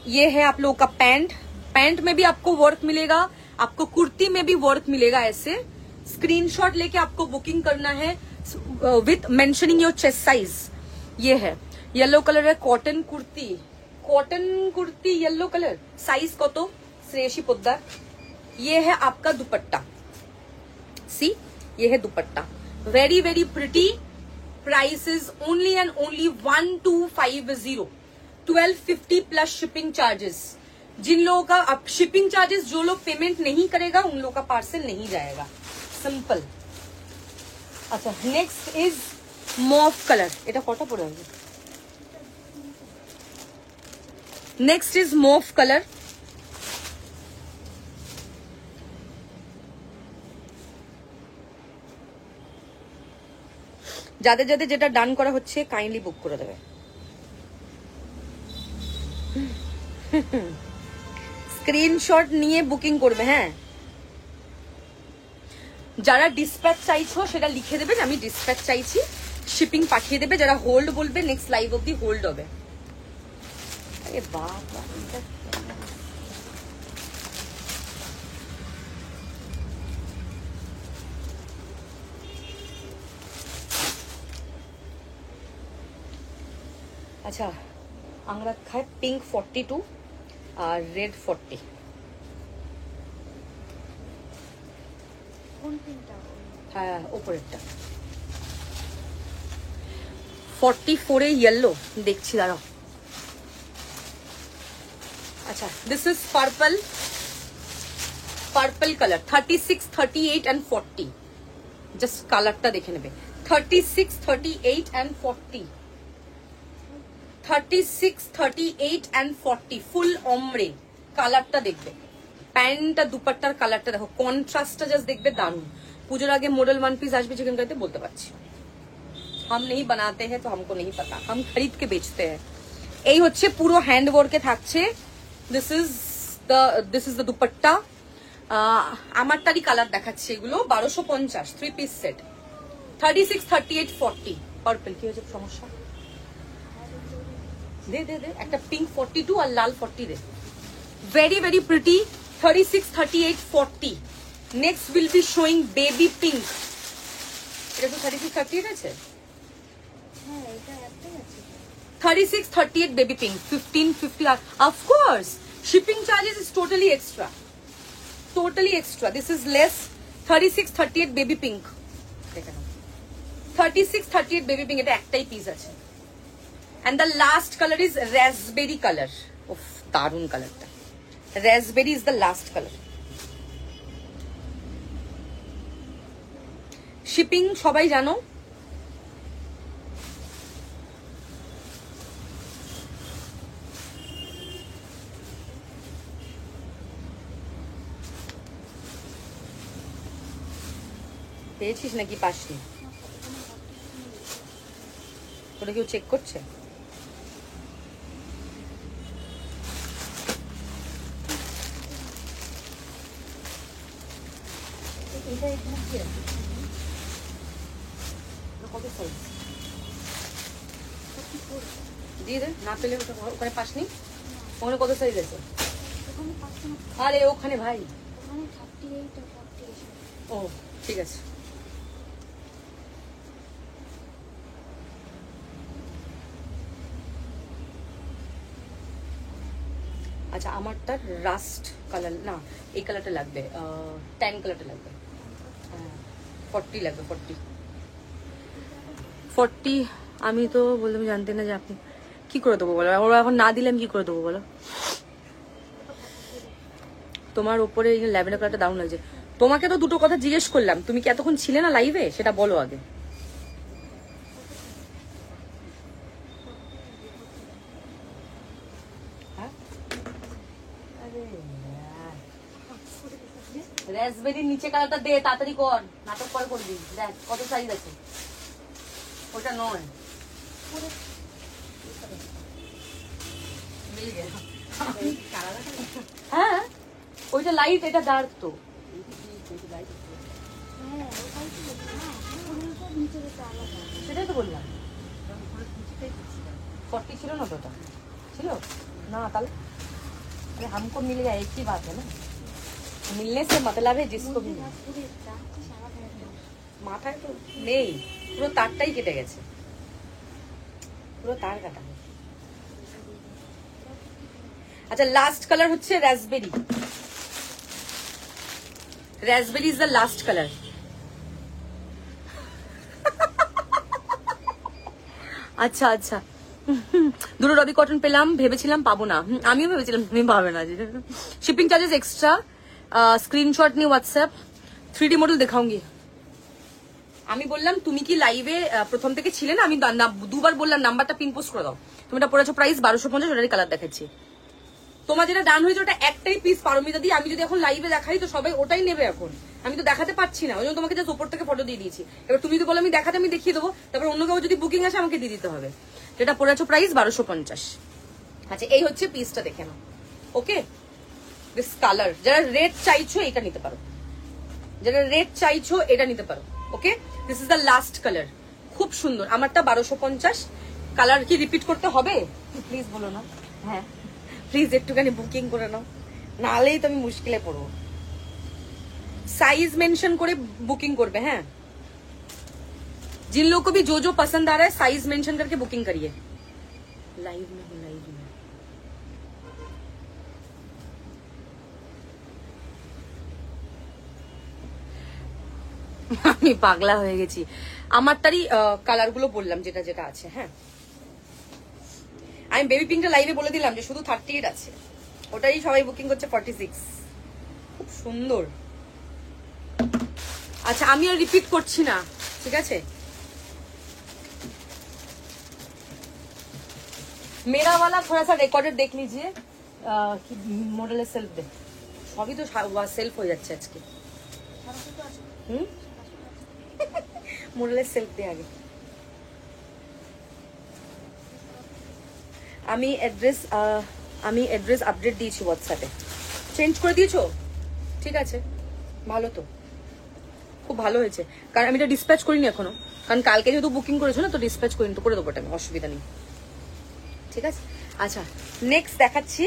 ये है आप लोगों का pant. Pant में भी आपको work मिलेगा, आपको कुर्ती में भी वर्क मिलेगा। ऐसे स्क्रीनशॉट लेके आपको बुकिंग करना है with mentioning your chest size. ये है येलो कलर है, cotton kurti, cotton kurti yellow colour, size कतो श्रेयसी पोद्दार। ये है आपका दुपट्टा, सी ये है dupatta, very very pretty. Price is only and only 1250, 1250 plus shipping charges. जिन लोगों का अब शिपिंग चार्जेस, जो लोग पेमेंट नहीं करेगा उन लोगों का पार्सल नहीं जाएगा, सिंपल। अच्छा नेक्स्ट इज मॉफ कलर, এটা কটা পড়ে আছে। नेक्स्ट इज मॉफ कलर, যাদের যাদের যেটা ডান করা হচ্ছে কাইন্ডলি বুক করে দেবে। স্ক্রিনশট নিয়ে বুকিং করবে। হ্যাঁ, যারা ডিসপ্যাচ চাইছো সেটা লিখে দেবে যে আমি ডিসপ্যাচ চাইছি, শিপিং পাঠিয়ে দেবে। যারা হোল্ড বলবে নেক্সট লাইভ অবধি হোল্ড হবে। আরে বাবা, আচ্ছা আমরা খাই পিঙ্ক 42 আর রেড 40। হ্যাঁ ওপরেরটা 44 এ ইয়েলো দেখছি, দাঁড়াও। আচ্ছা this is purple, purple colour 36, 38 and 40। Just কালারটা দেখে নেবে। 36, 38 এন্ড 40, 36, 38 এন্ড 40 ফুল ombre। কালারটা দেখবে, প্যান্টটা দুপাট্টার কালারটা দেখো, কন্ট্রাস্টটা জাস্ট দেখবে, দারুণ। পুজোর আগে মডেল ওয়ান পিস আসবে চিকেন কারিতে, বলতে পারছি। हम नहीं बनाते हैं तो हमको नहीं पता, हम खरीद के बेचते हैं। এই হচ্ছে পুরো হ্যান্ড ওয়ার্কে থাকছে। This is the dupatta. আমারটারই কালার দেখাচ্ছে এগুলো। 1250 3 পিস সেট, 36, 38, 40। পার্পল কি হয়েছে সমস্যা? দে দে দে একটা পিঙ্ক 42 আর লাল 40 দে। Very very pretty. 36, 38, 40। Next will be showing baby pink. এটা তো 36, 38 আছে। 36, 38 baby pink, 15, 50. Of course, shipping charges is totally extra. Totally extra. This is less. 36, 38 baby pink. 36, 38 baby pink. এটা একটাই পিস আছে। And the last color is raspberry color. Uff, দারুন কালারটা। Raspberry is the last color. Shipping সবাই জানো। পেয়েছিস নাকি পাসনি? ওটা কেউ চেক করছে? কত সাইজ দিয়ে দে, না পেলে ওখানে পাসনি। ওখানে কত সাইজ আছে? আরে ওখানে ভাই, ও ঠিক আছে। আচ্ছা আমারটা রাস্ট কালার না, এই কালারটা লাগবে, ট্যান কালারটা লাগবে। হ্যাঁ 40 লাগবে, 40। আমি তো বললাম জানতে না যে আপনি কি করে দেবো বলো, ওরা এখন না দিলে আমি কি করে দেবো বলো। তোমার ওপরে এই ল্যাভেন্ডার কালারটা দারুণ লাগছে। তোমাকে তো দুটো কথা জিজ্ঞেস করলাম, তুমি কি এতক্ষণ ছিলে না লাইভে, সেটা বলো আগে। রাসবেরির নিচে কালারটা দে, তাড়াতাড়ি কর, নাটক করে করবি। দেখ কত সাইজ আছে। ওটা নয়, হ্যাঁ ওইটা লাইট, এটা ডার্ক। তো সেটাই তো বললাম। 40 ছিল না, তো ওটা ছিল না। তাহলে अरे हमको मिल गया, एक ही बात है ना, मिलने से मतलब है जिसको भी। মাথায় তো নেই, পুরো তারটাই কেটে গেছে, পুরো তার কাটা। আচ্ছা লাস্ট কালার হচ্ছে raspberry. Raspberry is the last colour. আচ্ছা আচ্ছা, দুটো রবি কটন পেলাম, ভেবেছিলাম পাবো না। আমিও ভেবেছিলাম তুমি পাবে না। Shipping charges extra. স্ক্রিনশট নিয়ে হোয়াটসঅ্যাপ 3D মডেল দেখাউঙ্গি। আমি বললাম তুমি কি লাইভে প্রথম থেকে ছিলে না? আমি দুবার বললাম নাম্বারটা পিন পোস্ট করে দাও। তুমি এটা পড়েছো প্রাইস 1250, ওটারই কালার দেখাচ্ছি। তোমার যেটা ডান হয়েছে ওটা একটাই পিস পারমিতা দি। আমি যদি এখন লাইভে দেখাই তো সবাই ওটাই নেবে। এখন আমি তো দেখাতে পারছি না, ওই জন্য তোমাকে জাস্ট উপর থেকে ফটো দিয়ে দিয়েছি। এবার তুমি যদি বলো আমি দেখাতে, আমি দেখিয়ে দেবো। তারপর অন্য কেউ যদি বুকিং আসে আমাকে দিয়ে দিতে হবে। যেটা পড়েছো প্রাইস 1250। আচ্ছা এই হচ্ছে পিসটা, দেখে নাও। ওকে, দিস কালার যারা রেড চাইছো এটা নিতে পারো, যারা রেড চাইছো এটা নিতে পারো। Okay, this is the last colour. খুব সুন্দর। আমারটা 1250। কালার কি রিপিট করতে হবে? প্লিজ বলো না। হ্যাঁ প্লিজ একটুখানি বুকিং করে নাও, নাহলেই তো আমি মুশকিলে পড়বো। साइज मेंशन করে बुकिंग করবে। হ্যাঁ, जिन लोगों को भी जो जो पसंद आ रहा है साइज मेंशन करके बुकिंग करिए। लाइव में हूँ, लाइव में। আমি পাগলা হয়ে গেছি। আমারটারই কালারগুলো বললাম যেটা যেটা আছে। হ্যাঁ, আমি বেবি পিঙ্কটা লাইভে বলে দিলাম যে শুধু 38 আছে, ওটাই সবাই বুকিং করছে 46। খুব সুন্দর। अच्छा আমি আর রিপিট করছি না, ঠিক আছে? मेरा वाला थोड़ा सा रिकॉर्डेड देख लीजिए कि मॉडल सेल्फ दे। সবই তো সেলফ হয়ে যাচ্ছে আজকে। মডেলের সেলফ দে আগে। আমি অ্যাড্রেস আপডেট দিয়েছি হোয়াটসঅ্যাপে। চেঞ্জ করে দিয়েছো? ঠিক আছে, ভালো তো, খুব ভালো হয়েছে। কারণ আমি এটা ডিসপ্যাচ করিনি এখনো, কারণ কালকে যেহেতু বুকিং করেছো না, তো ডিসপ্যাচ করিনি, তো করে দেবো, আমি অসুবিধা নেই। ঠিক আছে, আচ্ছা নেক্সট দেখাচ্ছি।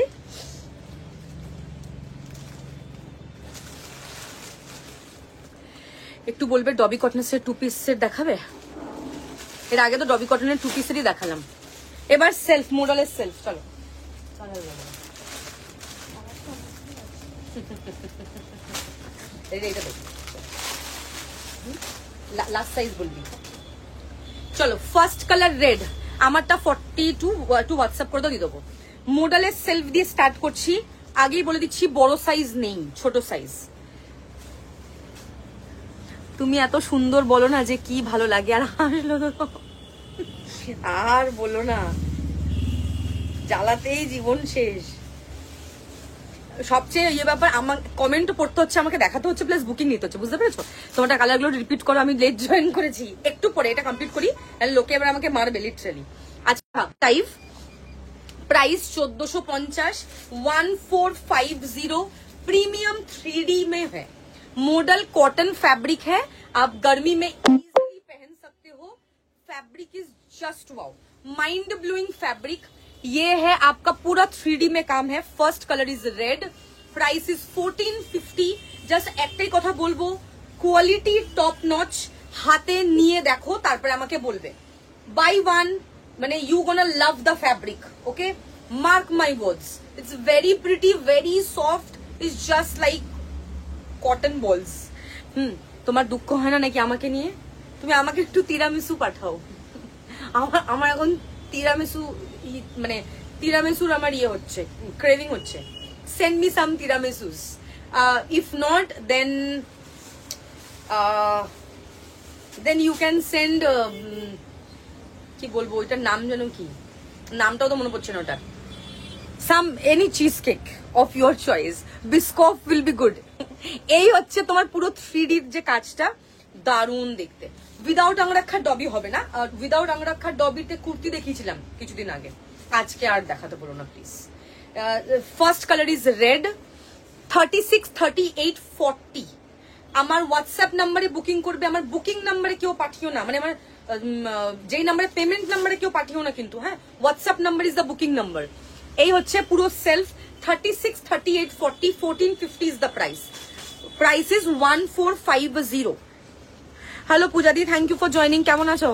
একটু বলবে ডবি কটনের 2 পিসের দেখাবে? এর আগে তো ডবি কটনের 2 পিসেরই দেখালাম। এবার সেলফ, মডেলের সেলফ। চলো এইটা দেখো, লাস্ট সাইজ বলবি। চলো ফার্স্ট কালার রেড, আমারটা 42 টু হোয়াটসঅ্যাপ করে দিয়ে দেবো। মডেলের সেলফ দিয়ে স্টার্ট করছি। আগেই বলে দিচ্ছি বড় সাইজ নেই, ছোট সাইজ। তুমি এত সুন্দর বলো না যে কি ভালো লাগে, আর বলো না, জ্বালাতেই জীবন শেষ। সবচেয়ে ইয়ে ব্যাপার, আমার কমেন্ট পড়তে হচ্ছে, আমাকে দেখাতে হচ্ছে, প্লাস বুকিং নিতে হচ্ছে, বুঝতে পেরেছো? তোমার কালারগুলো রিপিট করো। আমি লেট জয়েন করেছি, একটু পরে এটা কমপ্লিট করি, লোকে এবার আমাকে মারবে লিটারালি। আচ্ছা টাইপ प्राइस 1450, 1450। प्रीमियम 3D में है। मॉडल कॉटन फैब्रिक है, आप गर्मी में इजीली पहन सकते हो। Fabric is just wow, mind blowing fabric. ये है आपका पूरा 3D में काम है। First colour is red, price is 1450। Just একটাই কথা বলবো, কোয়ালিটি টপ নচ। হাতে নিয়ে দেখো, তারপরে আমাকে বলবে। বাই ওয়ান মানে you gonna love the fabric, okay? Mark my words, it's very pretty, very soft, it's just like cotton balls. তোমার দুঃখ হয় না নাকি আমাকে নিয়ে? তুমি আমাকে একটু তিরামিসু পাঠাও। আমার এখন তিরামিসু মানে তিরামিসুর আমার ইয়ে হচ্ছে, ক্রেভিং হচ্ছে। send me some tiramisus. If not then you can send কি বলবো ওইটার নাম জানো কি, নামটাও তো মনে পড়ছে না ওটার। সাম any cheese cake of your choice, বিস্কফ will be good. এই হচ্ছে তোমার পুরো 3D যে কাজটা, দারুণ দেখতে। উইদাউট আংরাক্ষার ডবি হবে না। উইদাউট আংরাক্ষার ডবিতে কুর্তি দেখিয়েছিলাম কিছুদিন আগে, আজকে আর দেখাতে বলো না please. First colour is red, 36, 38, 40। আমার হোয়াটসঅ্যাপ নাম্বারে বুকিং করবে। আমার বুকিং নাম্বারে কেউ পাঠিও না, মানে আমার যেই নাম্বারে পেমেন্ট নাম্বারে কেউ পাঠিও না কিন্তু। হ্যাঁ, WhatsApp number is the booking number. এই হচ্ছে পুরো self. 36, 38, 40, 1450 is the price. Price is 1450। Hello পূজাদি, থ্যাংক ইউ ফর জয়নিং। কেমন আছো?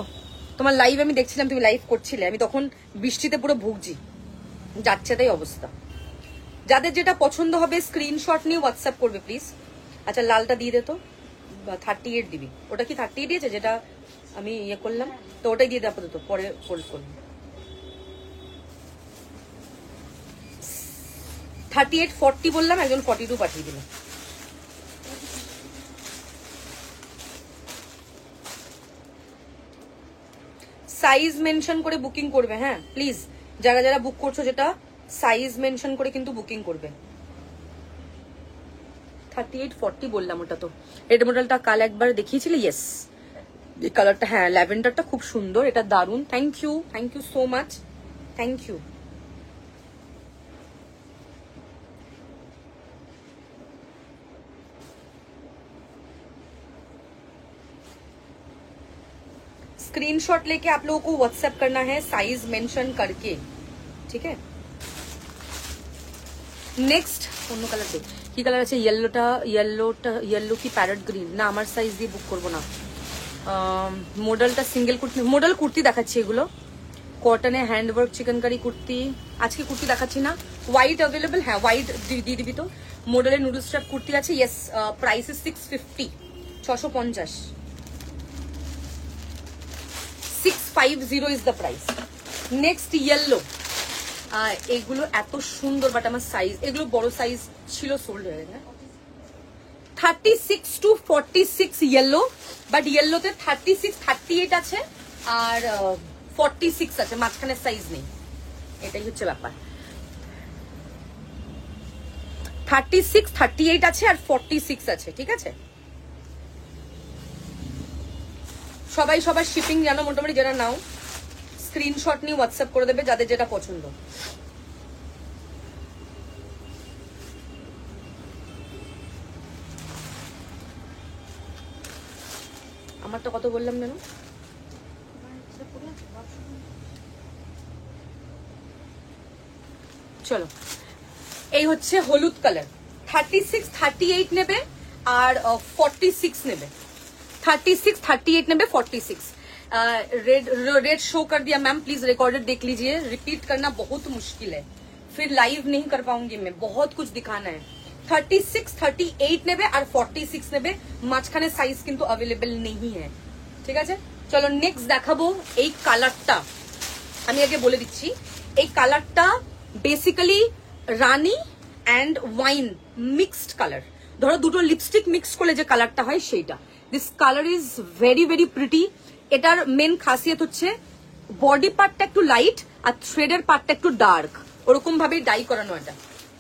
তোমার লাইভ আমি দেখছিলাম, তুমি লাইভ করছিলে, আমি তখন বৃষ্টিতে পুরো ভুগছি, যাচ্ছে তাই অবস্থা। যাদের যেটা পছন্দ হবে স্ক্রিনশট নিয়ে হোয়াটসঅ্যাপ করবে প্লিজ। আচ্ছা লালটা দিয়ে দে তো, 38 দিবি। ওটা কি 38 দিয়েছে যেটা আমি ইয়ে করলাম? তো ওটাই দিয়ে দে আপাতত, পরে ফোল্ড করবো। 38 40 বললাম, একজন 42 পাঠিয়ে দিল। সাইজ মেনশন করে বুকিং করবে, হ্যাঁ প্লিজ। যারা যারা বুক করছো যেটা সাইজ মেনশন করে কিন্তু বুকিং করবে। 38 40 বললাম ওটা তো। রেড মডেলটা কাল একবার দেখিয়েছিলে, ইয়েস। এই কালারটা, হ্যাঁ ল্যাভেন্ডারটা খুব সুন্দর, এটা দারুন। Thank you so much, thank you. Screenshot लेके आप लोगों को व्हाट्सएप करना है साइज मेंशन करके, ठीक है। नेक्स्ट অন্য কালার দেখ, কি কালার আছে? ইয়েলো কি প্যারট গ্রিন? না আমার সাইজ দিয়ে বুক করবো না। মডেলটা সিঙ্গেল কুর্তি, মডেল কুর্তি দেখাচ্ছি এগুলো। কটনে হ্যান্ডওয়ার্ক চিকেনকারি কুর্তি, আজকে কুর্তি দেখাচ্ছি না। হোয়াইট অ্যাভেলেবল, হ্যাঁ হোয়াইট দিয়ে দিবি তো। মডেলের নুডল স্ট্র্যাপ কুর্তি আছে, yes. Price is 650, 650, 650 is the price. Next yellow, এগুলো এত সুন্দর, বাট আমার সাইজ, এগুলো বড় সাইজ ছিল, সোল্ড হয়ে গেছে। 36 to 46 ইয়েলো, বাট ইয়েলোতে 36 38 আছে আর 46 আছে, মাঝখানে সাইজ নেই, এটাই হচ্ছে ব্যাপার। 36 38 আছে আর 46 আছে, ঠিক আছে। সবাই সবার শিপিং জানো মোটামুটি, যারা নাও স্ক্রিনশট নিয়ে হোয়াটসঅ্যাপ করে দেবে যাদের যেটা পছন্দ। আমার তো কত বললাম জানো, চলো এই হচ্ছে হলুদ কালার। 36 38 নেবে আর 46 নেবে। 36 38 नेबे 46। रेड शो कर दिया मैम, प्लीज रिकॉर्डेड देख लीजिए। रिपीट करना बहुत मुश्किल है, फिर लाइव नहीं कर पाऊंगी मैं, बहुत कुछ दिखाना है। 36 38 नेबे और 46 नेबे, মাঝখানে সাইজ কিন্তু अवेलेबल नहीं है, ঠিক আছে। চলো নেক্সট দেখাবো এই কালারটা। আমি আগে বলে দিচ্ছি, এই কালারটা basically Rani and wine mixed colour. ধরো দুটো লিপস্টিক মিক্স করলে যে কালারটা হয় সেইটা। This colour is very very pretty. এটার মেন খাসিয়ত হচ্ছে বডি পার্টটা একটু লাইট আর থ্রেডের পার্টটা একটু ডার্ক, ওরকম ভাবে ডাই করানো। এটা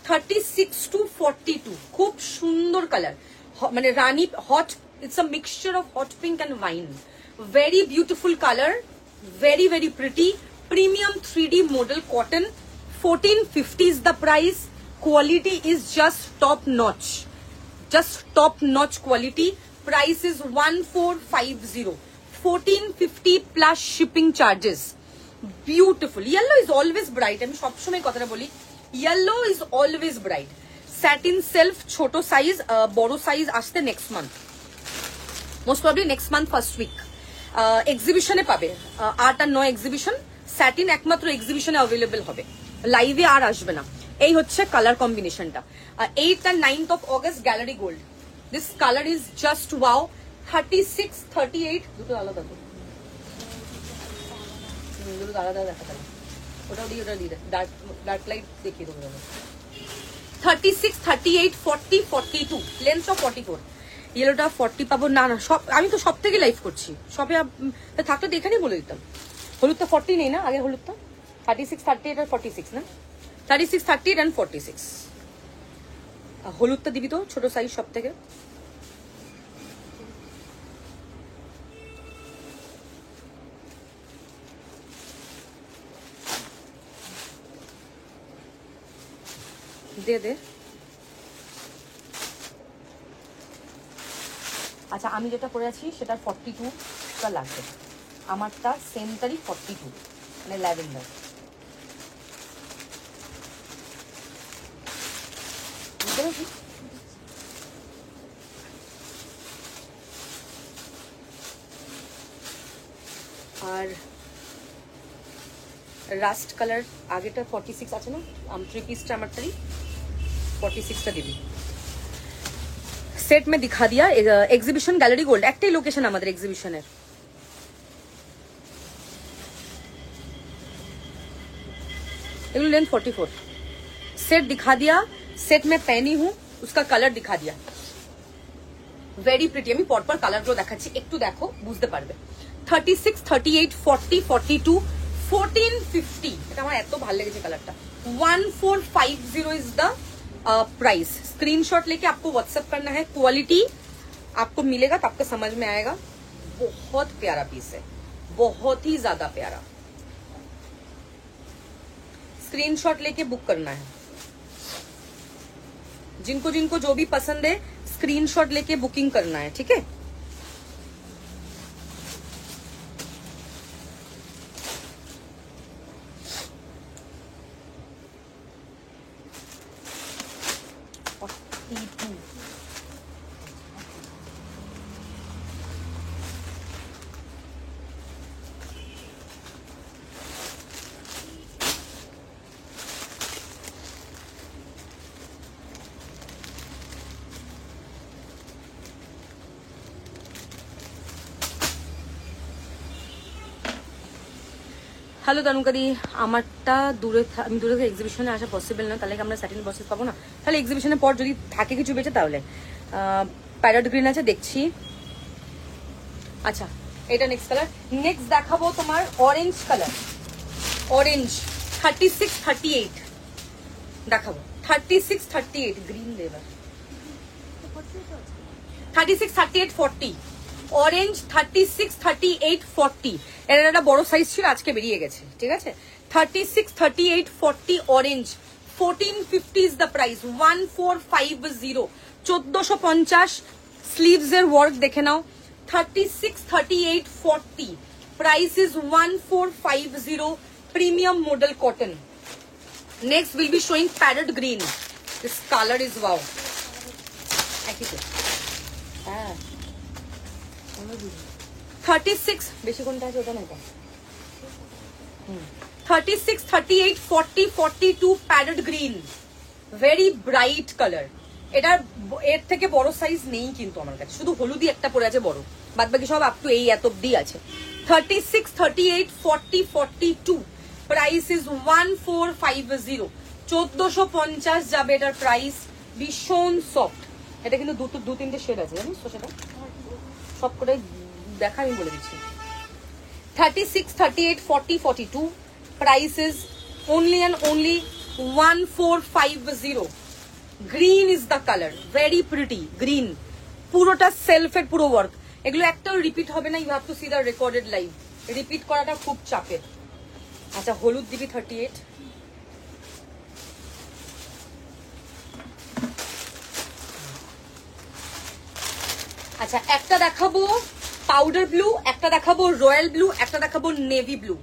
36 to 42, খুব সুন্দর কালার, মানে rani hot, it's a mixture of hot pink and wine. Very beautiful colour, very very pretty, premium 3D model cotton. 1450 is the price. Quality is just top notch, just top notch quality. Price is 1450, 1450 plus shipping charges. Beautiful. Yellow is always bright. আমি সবসময় কথাটা বলি, yellow is always bright. Satin self ছোট size, বড় size আসতে next month, most probably next month first week এক্সিবিশনে পাবে। 8 আর 9 exhibition, satin একমাত্র এক্সিবিশনে অ্যাভেলেবেল হবে, লাইভে আর আসবে না। এই হচ্ছে কালার কম্বিনেশনটা। 8th and 9th of August gallery gold. This colour is just wow. 36 38 দুটো আলাদা, দুটো আলাদা দেখাতে, ওটাও দিয়ে ওটা দিয়ে ডার্ক লাইট দেখিয়ে দেবো। 36 38 40 42, লেন্থ অফ 44। ইয়েলোটা 40 পাবো না, না সব আমি তো সব থেকে লাইভ করছি, সবে থাকলে তো এখানেই বলে দিতাম। হলুদটা 40 নেই না, আগে হলুদটা 36 38 আর 46 না, 36 38 and 46। হলুদটা দিবি তো ছোট সাইজ সব থেকে। দে দে। আচ্ছা আমি যেটা পরে আছি সেটা 42টা লাগবে, আমারটা সেন্টারই 42, মানে ল্যাভেন্ডার। আর রাস্ট কালার আগেটা 46 আছে না, থ্রি পিসটা আমারটারই 46টা দিবি। সেট মে দিখা দিয়া, এক্সিবিশন গ্যালারি গোল্ড, একটাই লোকেশন আমাদের এক্সিবিশনের। Anglo length 44। सेट दिखा दिया, सेट में पहनी हूँ, उसका कलर दिखा दिया। Very pretty. আমি পরপর কালার গুলো দেখাচ্ছি, একটু দেখো বুঝতে পারবে। 36, 38, 40, 42, 14, 50। এটা আমার এত ভালো লেগেছে কালারটা। 1450 इज द प्राइस। स्क्रीनशॉट लेके आपको व्हाट्सएप करना है। क्वालिटी आपको मिलेगा तो आपको समझ में आएगा। बहुत प्यारा पीस है, बहुत ही ज्यादा प्यारा। स्क्रीनशॉट लेके बुक करना है। जिनको जिनको जो भी पसंद है स्क्रीनशॉट लेके बुकिंग करना है, ठीक है। হ্যালো তানুকাদি, আমারটা দূরে, আমি দূরে থেকে এক্সিবিশনে আসা পসিবল না, তাহলে কি আমরা স্যাটিন বসেস পাবো না? তাহলে এক্সিবিশনের পর যদি থাকে কিছু বেঁচে তাহলে প্যারট গ্রিন আছে দেখছি। আচ্ছা এটা নেক্সট কালার। নেক্সট দেখাবো তোমার অরেঞ্জ কালার। অরেঞ্জ 36, 38 দেখাবো। 36, 38 গ্রিন লেভার। 36, 38, 40 অরেঞ্জ। 36, 38, 40 এর একটা বড় সাইজ ছিল, আজকে বেরিয়ে গেছে, ঠিক আছে। 36, 38, 40 orange. 1450 is the price. 1450, 1450। Sleeves এর ওয়ার্ক দেখে নাও। 36, 38, 40 price is 1450। Premium model cotton. Next will be showing parrot green. This colour is wow. একই তো, হ্যাঁ 36 বেশি কোনটা আছে ওটা না, 36, 38, 40, 42 parrot green. Very bright colour. এটার এর থেকে বড় সাইজ নেই কিন্তু আমার কাছে, শুধু হলুদি একটা পরে আছে বড়, বাদ বাকি সব আপ টু এই এত অব্দি আছে। 36, 38, 40, 42 প্রাইস ইজ 1450। 1450 যাবে এটার প্রাইস। ভীষণ সফট। এটা কিন্তু দু তিনটে শেড আছে, জানিস তো সেটা সব কটাই দেখা আমি বলে দিচ্ছি। 36, 38, 40, 42 price is only and only 1450। Green is the colour. Very pretty green. পুরোটা সেলফের পুরো ওয়ার্ক। এগুলো একটাও রিপিট হবে না। You have to see the recorded live. Repeat করাটা খুব চাপের। আচ্ছা হলুদ দিবি 38। আচ্ছা একটা দেখাবো পাউডার ব্লু, একটা দেখাবো রয়্যাল ব্লু, একটা দেখাবো নেভি ব্লু।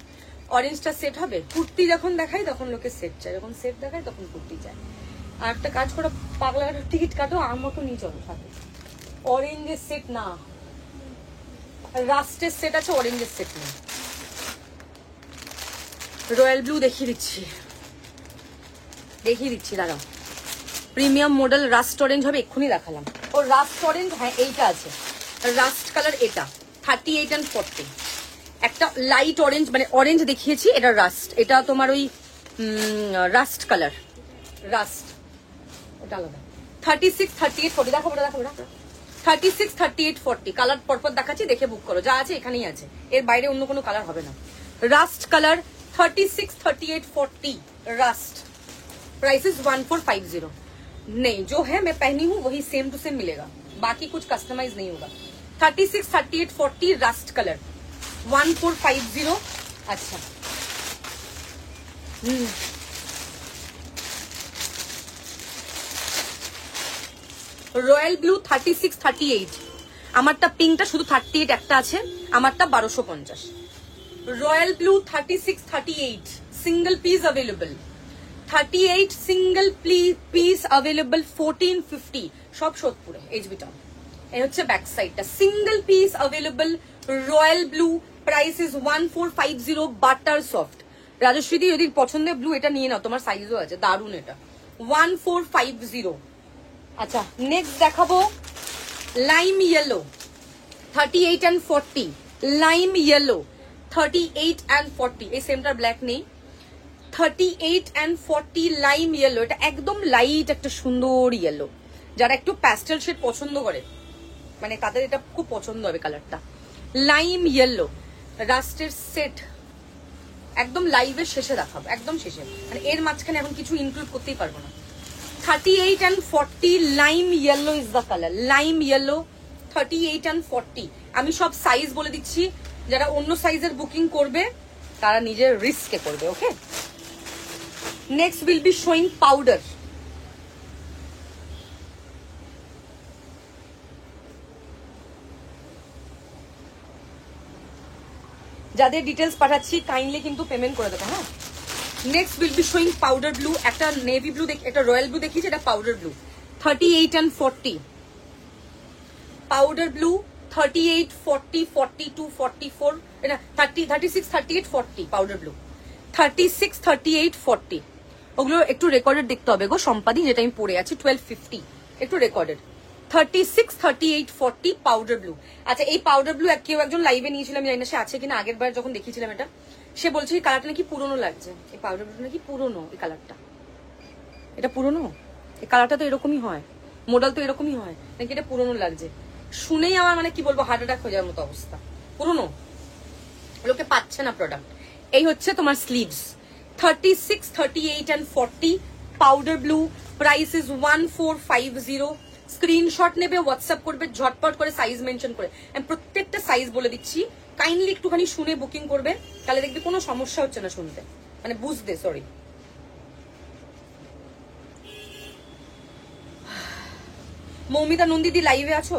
অরেঞ্জটা সেট হবে। কুর্তি যখন দেখাই তখন লোকে সেট চায়, যখন সেট দেখায় তখন কুর্তি চায়। আর একটা কাজ করো, পাগলা টিকিট কাটো, আমার মতো নিয়ে চলো সাথে। অরেঞ্জের সেট না, রাস্টের সেট আছে, অরেঞ্জের সেট নেই। রয়্যাল ব্লু দেখিয়ে দিচ্ছি দাঁড়াও। প্রিমিয়াম মডেল রাস্ট অরেঞ্জ হবে, এক্ষুনি দেখালাম। ও রাস্ট অরেঞ্জ, হ্যাঁ এইটা আছে রাস্ট কালার। এটা 38 and 40। একটা লাইট অরেঞ্জ, মানে অরেঞ্জ দেখিয়েছি, এটা রাস্ট। এটা তোমার ওই রাস্ট কালার, রাস্ট ওটা আলাদা। 36, 38, 40 দেখাবো, দেখাবো 36, 38, 40 কালার পরপর দেখাচ্ছি, দেখে বুক করো। যা আছে এখানেই আছে, এর বাইরে অন্য কোনো কালার হবে না। Rust colour 36, 38, 40 rust. Price is 1450। नहीं जो है मैं पहनी हूँ वही सेम टू सेम मिलेगा, बाकी कुछ कस्टमाइज नहीं होगा। 36, 38, 40 रस्ट कलर 1450। अच्छा রয়্যাল ব্লু 36, 38। আমারটা পিঙ্কটা শুধু 38 একটা আছে, আমারটা 1250। Royal blue 36, 38 single piece available. 38 single piece available. 1450 সব সোদপুরে এইচবি টাউন। এই হচ্ছে ব্যাক সাইডটা। Single piece available royal blue. Price is 1450। Butter soft. রাজশ্রীদি যদি পছন্দের ব্লু এটা নিয়ে নাও, তোমার সাইজও আছে, দারুন এটা। 1450। আচ্ছা নেক্সট দেখাবো lime yellow 38 and 40, lime yellow 38 and 40, এই সেমটার ব্ল্যাক নেই। 38 and 40 লাইম ইয়েলো, এটা একদম লাইট একটা সুন্দর ইয়েলো। যারা একটু প্যাস্টেল শেড পছন্দ করে মানে তাদের এটা খুব পছন্দ হবে কালারটা। লাইম ইয়েলো রাস্টের সেট একদম লাইভের শেষে দেখাবো, একদম শেষে, মানে এর মাঝখানে এখন কিছু ইনক্লুড করতেই পারবো না। 38 and 40 lime yellow is the colour, lime yellow 38 and 40। আমি সব সাইজ বলে দিচ্ছি, যারা অন্য সাইজের বুকিং করবে তারা নিজের রিস্কে করবে, okay. Next will be showing powder. যাদের ডিটেলস পাঠাচ্ছি কাইন্ডলি কিন্তু পেমেন্ট করে দেবে, হ্যাঁ। Next will be showing powder blue, একটা নেভি ব্লু, একটা রয়্যাল ব্লু দেখিয়েছি, এটা powder blue 38 and 40। Powder blue 38, 40, 42, 44, এটা 30, 36, 38, 40 পাউডার ব্লু 36, 38, 40। ওগুলো একটু রেকর্ডেড দেখতে হবে গো সম্পাদি, যেটা আমি পড়ে আছি 1250, একটু রেকর্ডেড। 36, 38, 40 powder blue. আচ্ছা এই পাউডার ব্লু কেউ একজন লাইভে নিয়েছিলাম, জানি না সে আছে কিনা, আগের বার যখন দেখিয়েছিলাম এটা সে বলছে এই কালারটা নাকি পুরনো লাগছে, এই পাউডার ব্লু নাকি পুরনো, এই কালারটা এটা পুরনো, এই কালারটা তো এরকমই হয়, মডেল তো এরকমই হয় নাকি এটা পুরনো লাগছে। শুনেই আমার মানে কি বলবো হার্ট অ্যাটাক হয়ে যাওয়ার মতো অবস্থা, পুরনো, লোকে পাচ্ছে না প্রোডাক্ট। এই হচ্ছে তোমার sleeves 36, 38 and 40 powder blue, price is 1450। Screenshot নেবে, হোয়াটসঅ্যাপ করবে ঝটপট করে, সাইজ মেনশন করে। আমি প্রত্যেকটা সাইজ বলে দিচ্ছি, কাইন্ডলি একটুখানি শুনে বুকিং করবে, তাহলে দেখবে কোনো সমস্যা হচ্ছে না শুনতে, মানে বুঝতে, সরি। মৌমিতা নন্দিদি লাইভে আছো?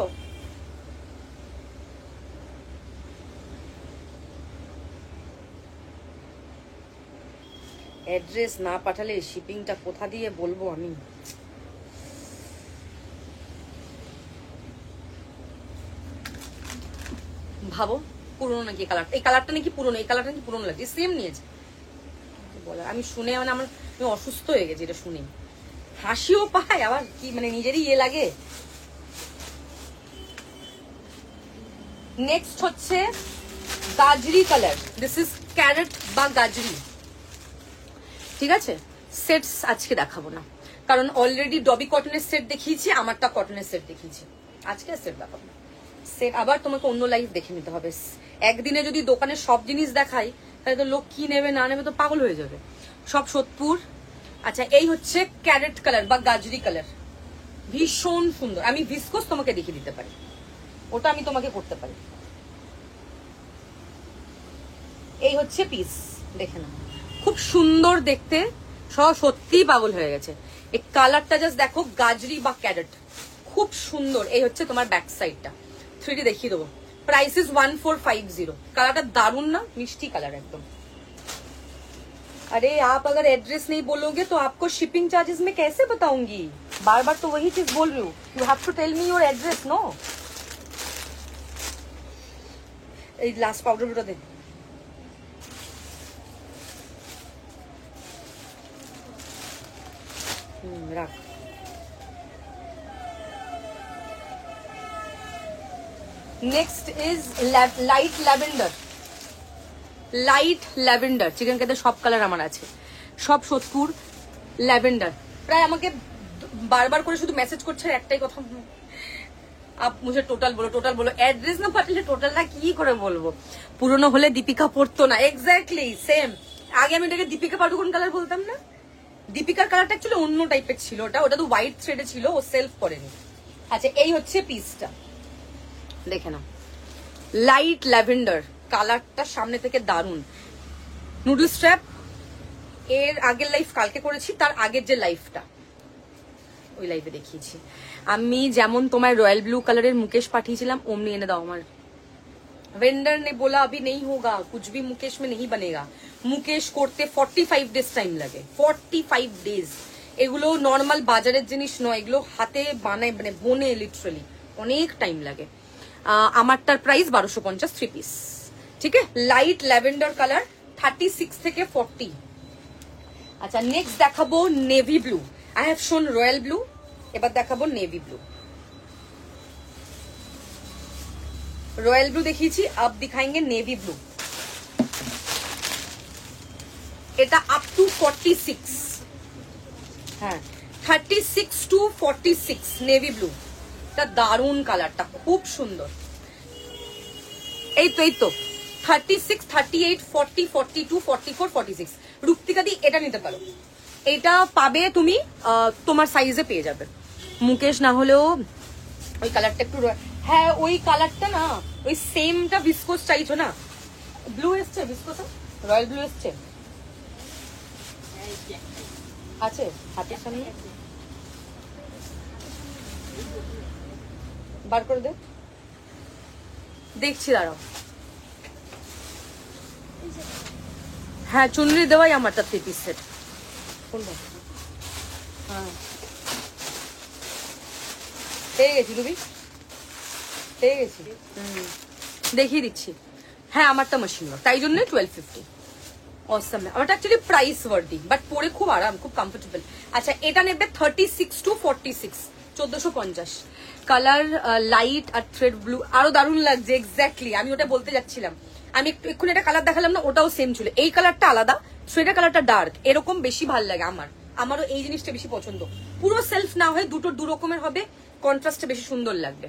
অ্যাড্রেস না পাঠালে শিপিংটা কোথা দিয়ে বলবো আমি? ভাবো পুরনো নাকি কালারটা, এই কালারটা নাকি পুরনো, এই কালারটা নাকি পুরনো লাগছে, সেম নিয়েছে বলে। আমি শুনে মানে আমি অসুস্থ হয়ে গেছি এটা শুনে, হাসিও পায় আবার কি মানে নিজেরই ইয়ে লাগে। নেক্সট হচ্ছে গাজরি কালার, দিস ইজ ক্যারেট বা গাজরি, ঠিক আছে। সেটস আজকে দেখাবো না, কারণ অলরেডি ডবি কটনের সেট দেখিয়েছি, আমারটা কটনের সেট দেখিয়েছি, আজকে সেট দেখাবো না। সেট আবার তোমাকে অন্য লাইভ দেখে নিতে হবে। একদিনে যদি দোকানে সব জিনিস দেখাই তাহলে তো লোক কি নেবে না নেবে তো পাগল হয়ে যাবে। সব সোদপুর। আচ্ছা এই হচ্ছে ক্যারেট কালার বা গাজরি কালার, ভীষণ সুন্দর। আমি ভিসকোস তোমাকে দেখিয়ে দিতে পারি, ওটা আমি তোমাকে করতে পারি। এই হচ্ছে পিস, দেখে নাও খুব সুন্দর দেখতে, সব সত্যিই পাগল হয়ে গেছে। এই কালারটা জাস্ট দেখো, গাজরি বা ক্যারেট, খুব সুন্দর। এই হচ্ছে তোমার ব্যাক সাইডটা, 3D দেখিয়ে দেবো। Price is 1450। कलर दारुण ना, मिष्टी कलर एकदम। अरे आप अगर एड्रेस नहीं बोलोगे तो आपको शिपिंग चार्जेस में कैसे बताऊंगी? बार बार तो वही चीज बोल रही हूँ, you have to tell me your address no. Last powder बता दे। रख। Next is light lavender. Light lavender chikan कहते सब कलर आमार आछे, सब सोदपुर लैवेंडर। प्राय आमाके बार बार करे शुधु मेसेज करछे एकटाई कथा, आप मुझे टोटल बोलो। एड्रेस ना पाठले टोटल ना की करे बोलबो? पुरानो होले दीपिका पड़तो ना, एग्जैक्टली सेम। आगे आमि एटाके दीपिका पाडुकोन कलर बोलताम ना। दीपिकार कलरटा एक्चुअली अन्य टाइपेर छिलो, ओटा तो व्हाइट थ्रेडे छिलो, ओ सेल्फ करेनि। अच्छा এই হচ্ছে পিসটা দেখে নাও, লাইট ল্যাভেন্ডার কালারটা সামনে থেকে দারুন। নুডল স্ট্র্যাপ এর আগের লাইফ কালকে করেছি, তার আগের যে লাইফটা ওই লাইফে দেখিয়েছি আমি। যেমন তোমার রয়্যাল ব্লু কালারের মুকেশ পাঠিয়েছিলাম, অমনি এনে দাও আমার। वेंडर ने बोला अभी नहीं होगा, कुछ भी मुकेश में नहीं बनेगा। मुकेश করতে 45 ডেজ টাইম লাগে, 45 ডেজ। এগুলো নরমাল বাজারের জিনিস নয়, এগুলো হাতে বানায়, মানে বনে লিটারালি অনেক টাইম লাগে। আমারটার প্রাইস 1250 3 পিস, ঠিক আছে। লাইট ল্যাভেন্ডার কালার 36 থেকে 40। আচ্ছা নেক্সট দেখাবো নেভি ব্লু। আই হ্যাভ শোন রয়্যাল ব্লু, এবার দেখাবো নেভি ব্লু। रॉयल ब्लू দেখিয়েছি, अब दिखाएंगे नेवी ब्लू। এটা আপ টু 46, হ্যাঁ 36 টু 46 নেভি ব্লু। এটা দারুন কালারটা, খুব সুন্দর। এই তো 36, 38, 40, 42, 44, 46। রুক্তিকা দি এটা নিতে পারো, এটা পাবে তুমি তোমার সাইজে পেয়ে যাবে। মুকেশ না হলেও ওই কালারটা একটু, হ্যাঁ ওই কালারটা না, ওই সেমটা ভিসকোস চাইছো না? ব্লু এসছে ভিসকোস, রয়্যাল ব্লু এসছে, আছে হাতের সামনে, বার করে দে, দেখছি দাঁড়াও। হ্যাঁ চুনরি দেওয়াই আমারটা 3 পিস সেট। কোনটা? হ্যাঁ পেয়ে গেছি রুবি, পেয়ে গেছি, দেখিয়ে দিচ্ছি। হ্যাঁ আমারটা মেশিন ওয়ার্ক, তাই জন্য 1250। অসম, আমারটা অ্যাকচুয়ালি প্রাইস ওয়ার্দি, বাট পরে খুব আরাম, খুব কমফোর্টেবল। আচ্ছা এটা নেবে 36 টু 46, 1450। কালার লাইট আর থ্রেড ব্লু, আরো দারুণ লাগছে। এক্স্যাক্টলি আমি ওটা বলতে যাচ্ছিলাম। আমি এক্ষুনি একটা কালার দেখালাম না, ওটাও সেম ছিল। এই কালারটা আলাদা, থ্রেডের কালারটা ডার্ক, এরকম বেশি ভালো লাগে আমারও এই জিনিসটা বেশি পছন্দ। পুরো সেলফ না হয় দুটো দু রকমের হবে, কন্ট্রাস্টে বেশি সুন্দর লাগবে।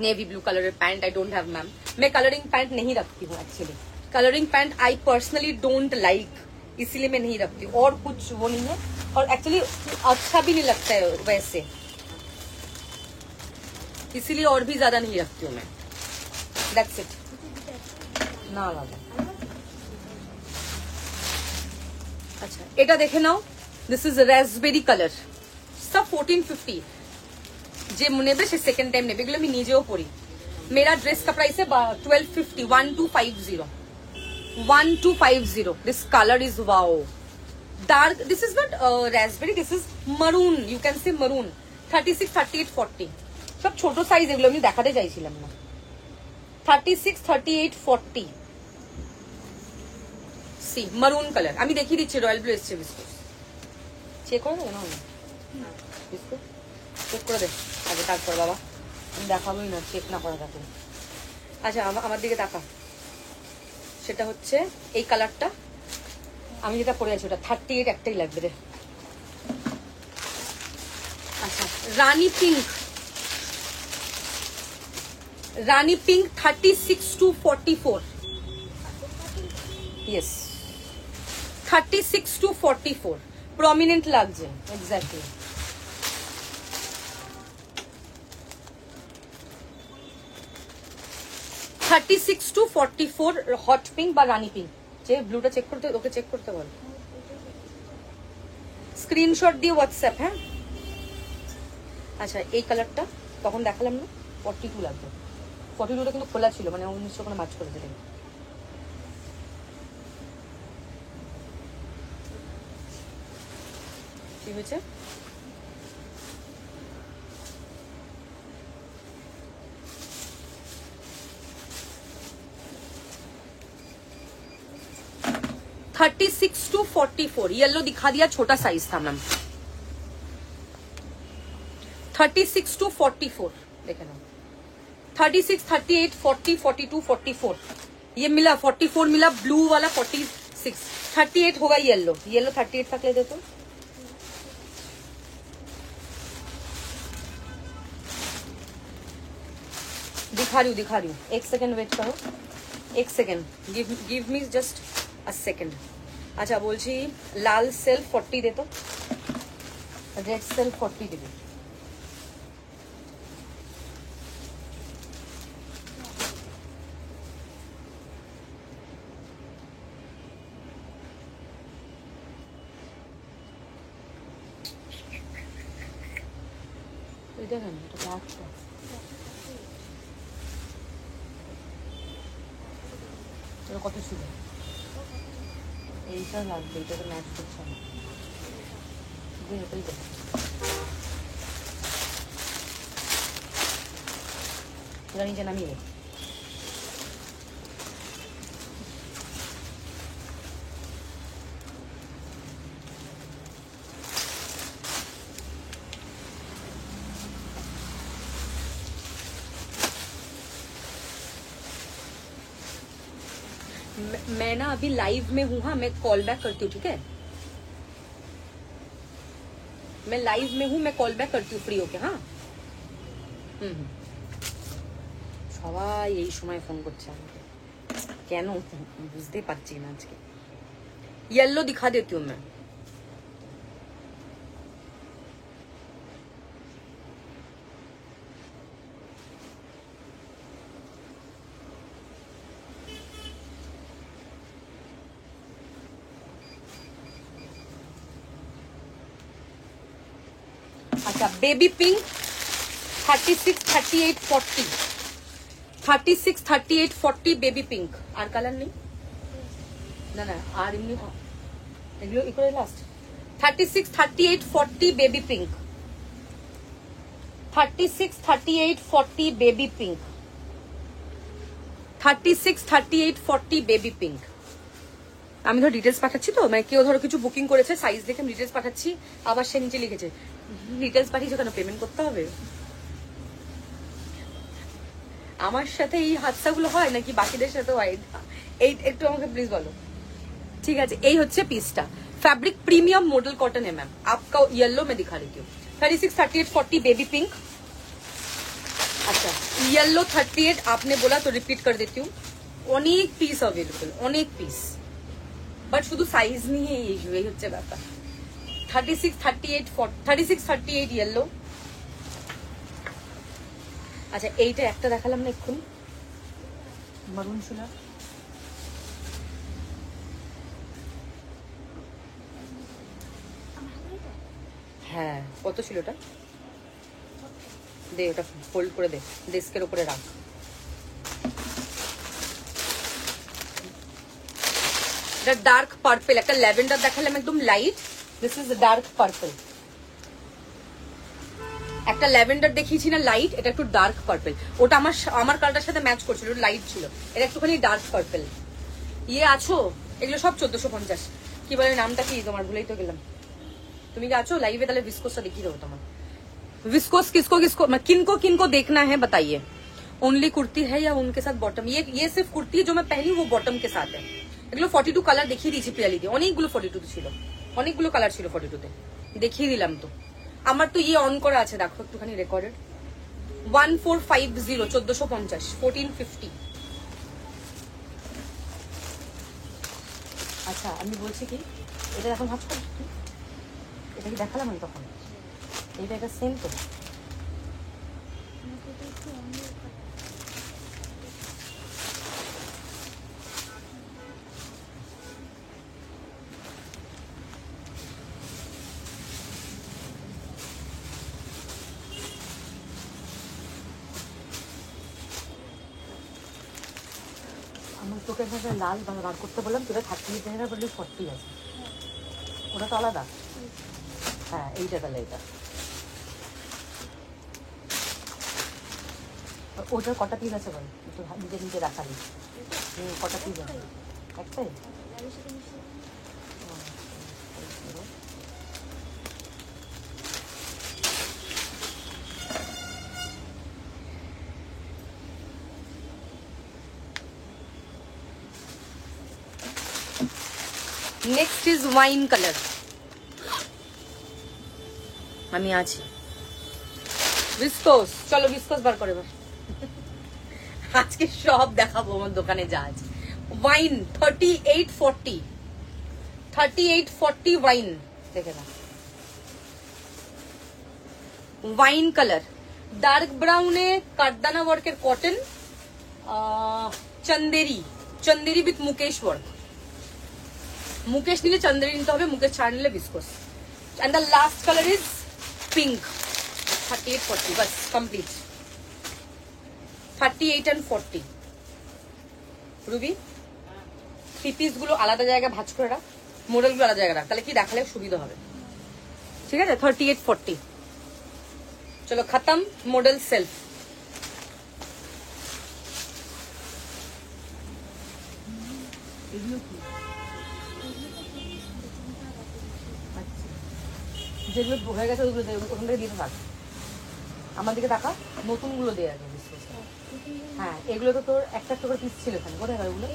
Navy blue colour pant I don't have ma'am, मैं कलरिंग पैंट नहीं रखती हूँ actually. Colouring pant I personally don't like, इसीलिए मैं नहीं रखती हूँ, और कुछ वो नहीं है। और एक्चुअली अच्छा भी नहीं लगता है वैसे, इसीलिए और भी ज्यादा नहीं रखती हूँ मैं। That's it. ना अच्छा এটা দেখে নাও, दिस इज रास्पबेरी कलर, सब 1450। যে নেবে সে সেকেন্ড টাইম নেবে, এগুলো আমি নিজেও পরি। मेरा ड्रेस का प्राइस है 1250, 1250, 1250। This colour is wow dark, this is not Raspberry, this is maroon, you can से मरून। 36, 38, 40 সব ছোট সাইজ, এগুলো আমি দেখাতে চাইছিলাম না। 36, 38, 40 সি মরুন কালার। আমি দেখিয়ে দিচ্ছি, রয়্যাল ব্লু এসছে বিস্কুট, চেক করে দেবে না বিস্কুট, চেক করে দে আগে, তারপর বাবা আমি দেখাবোই না চেক না করা থাকলে। আচ্ছা আমার দিকে তাকা, সেটা হচ্ছে এই কালারটা, আমি যেটা পরে আছি ওটা 38 একটাই লাগবে রে। আচ্ছা rani pink, rani pink 36 to 44, yes 36 to 44 prominent লাগছে exactly. Thirty six to 44 hot pink বা রানী পিঙ্ক। যে ব্লুটা চেক করতে, ওকে চেক করতে বল, স্ক্রিনশট দিয়ে হোয়াটসঅ্যাপ। হ্যাঁ আচ্ছা এই কালারটা তখন দেখালাম না, 42 লাগবে। 42টা কিন্তু খোলা ছিল, মানে নিশ্চয় কোনো মাছ করে দিলেন। কি হয়েছে? थर्टी सिक्स टू 44 येलो दिखा दिया, छोटा साइज था मैम। 36 टू 44 देखे ना, 36, 38, 40, 42, 44 ये मिला, 44 मिला, ब्लू वाला 46, 38 होगा येलो, येलो 38 तक ले दे तो। दिखा रही हूँ, एक सेकेंड वेट करो, एक second, give me just a second. अच्छा बोलছি লাল সেল 40 दे तो, रेड सेल 40 देबे। इधर है तो बैक तो কত ছিল? এইটা লাগবে, এটা তো ম্যাচ করছে না, এটাই তো এটা নিচে নামিয়ে। मैं ना अभी लाइव में हूँ, हाँ मैं कॉल बैक करती हूँ, ठीक है? मैं लाइव में हूँ, मैं कॉल बैक करती हूँ फ्री होके, हाँ। সবাই এই সময় ফোন করছে আমাকে, কেন বুঝতে পারছি না। আজকে येलो दिखा देती हूँ मैं। अच्छा बेबी पिंक 36, 38, 40, 36, 38, 40 বেবি পিঙ্ক। আর কালার নেই না, না আর এমনি এগুলো ই করে last. 36, 38, 40 baby pink, 36, 38, 40 baby pink, 36, 38, 40 baby pink. আমি ধর ডিটেলস পাঠাচ্ছি, তো মানে কেউ ধরো কিছু বুকিং করেছে, সাইজ দেখে আমি ডিটেলস পাঠাচ্ছি, আবার সে নিচে লিখেছে ডিটেলস পাঠিয়েছে কেন, পেমেন্ট করতে হবে? আমার সাথে এই হাদসাগুলো হয় নাকি বাকিদের সাথে হয়? এই একটু আমাকে প্লিজ বলো। ঠিক আছে, এই হচ্ছে পিসটা। फैब्रिक प्रीमियम मॉडल कॉटन है मैम। आपका येलो में दिखा देती हूँ। 36, 38, 40 बेबी पिंक। अच्छा येलो 38 आपने बोला तो रिपीट कर देती हूँ। অনেক পিস अवेलेबल, অনেক পিস, বাট শুধু সাইজ নিয়ে ইস্যু, এই হচ্ছে ব্যাপার। 36, 38, 40, 36, 38 येलो। আচ্ছা এইটা একটা দেখালাম না এক্ষুনি, মারুন শুনা। হ্যাঁ কত ছিল ওটা? দে ওটা ফোল্ড করে দে, ডেস্কের উপরে রাখ। এটা ডার্ক পার্পল, একটা ল্যাভেন্ডার দেখালাম একদম light, this is dark purple. একটা ল্যাভেন্ডার দেখিয়েছি না লাইট, এটা একটু ডার্ক পার্পল। ওটা আমার কালারটার সাথে ম্যাচ করছিল, লাইট ছিল, এটা একটুখানি ডার্ক পার্পল। ইয়ে আছো? এগুলো সব 1450। কি বলে নামটা কি তোমার, ভুলেই তো গেলাম। তুমি কি আছো লাইভে? তাহলে विस्कोसটা দেখিয়ে দেবো তোমার। विस्कोस किसको किसको किनको किनको देखना है बताइए। ओनली कुर्ती है या उनके साथ बॉटम? ये सिर्फ कुर्ती जो मैं पहनी वो बॉटम के साथ है। এগুলো 42 কালার দেখিয়ে দিয়েছি প্রিয়ালি দিয়ে, অনেকগুলো 42 ছিল, অনেকগুলো কালার ছিল 42 তে, দেখিয়ে দিলাম তো। আমার তো ইয়ে অন করা আছে, দেখো একটুখানি রেকর্ডেড। 1450 1450 1450। আচ্ছা আমি বলছি কি, এটা এখন ভাঁজ কর, এটা কি দেখালাম আমি তখন? এটা একটা সেম তো। আমার তোকে একটা লাল বার করতে বললাম, তোরা 30 দেয় না বললি 40 আছে, ওটা তো আলাদা। হ্যাঁ এইটা তাহলে এটা, ওটার কটা পিস আছে বল, একটু নিজে নিজে রাখালি। কটা পিস আছে? একটাই। Next is wine colour. আমি আছি विस्कोस, চলো विस्कोस বার করে বার। আজকে সব দেখাবো আমার দোকানে যা আছে। ওয়াইন 38, 40, 38, 40 ওয়াইন দেখে না। ওয়াইন কালার, ডার্ক ব্রাউনে কাঠদানা ওয়ার্কের cotton, Chanderi, Chanderi with mukaish work. Mukaish নিলে চন্দেরি নিতে হবে, মুকেশ ছাড় নিলে viscose. And the last colour is pink. 38, 40 बस complete. 38 and 40 ruby, three piece গুলো আলাদা জায়গায় ভাঁজ করে রাখ, মডেল গুলো আলাদা জায়গায় রাখ, তাহলে কি দেখালে সুবিধা হবে। ঠিক আছে 38, 40। চলো খতম মডেল সেলফ। যেগুলো হয়ে গেছে ওইগুলো ওখান থেকে দিয়ে থাক, আমার দিকে টাকা নতুন গুলো দেওয়া যাবে। হ্যাঁ এগুলো তো তোর একটা একটা করে পিস ছিল এখানে, কোথায় ওগুলো?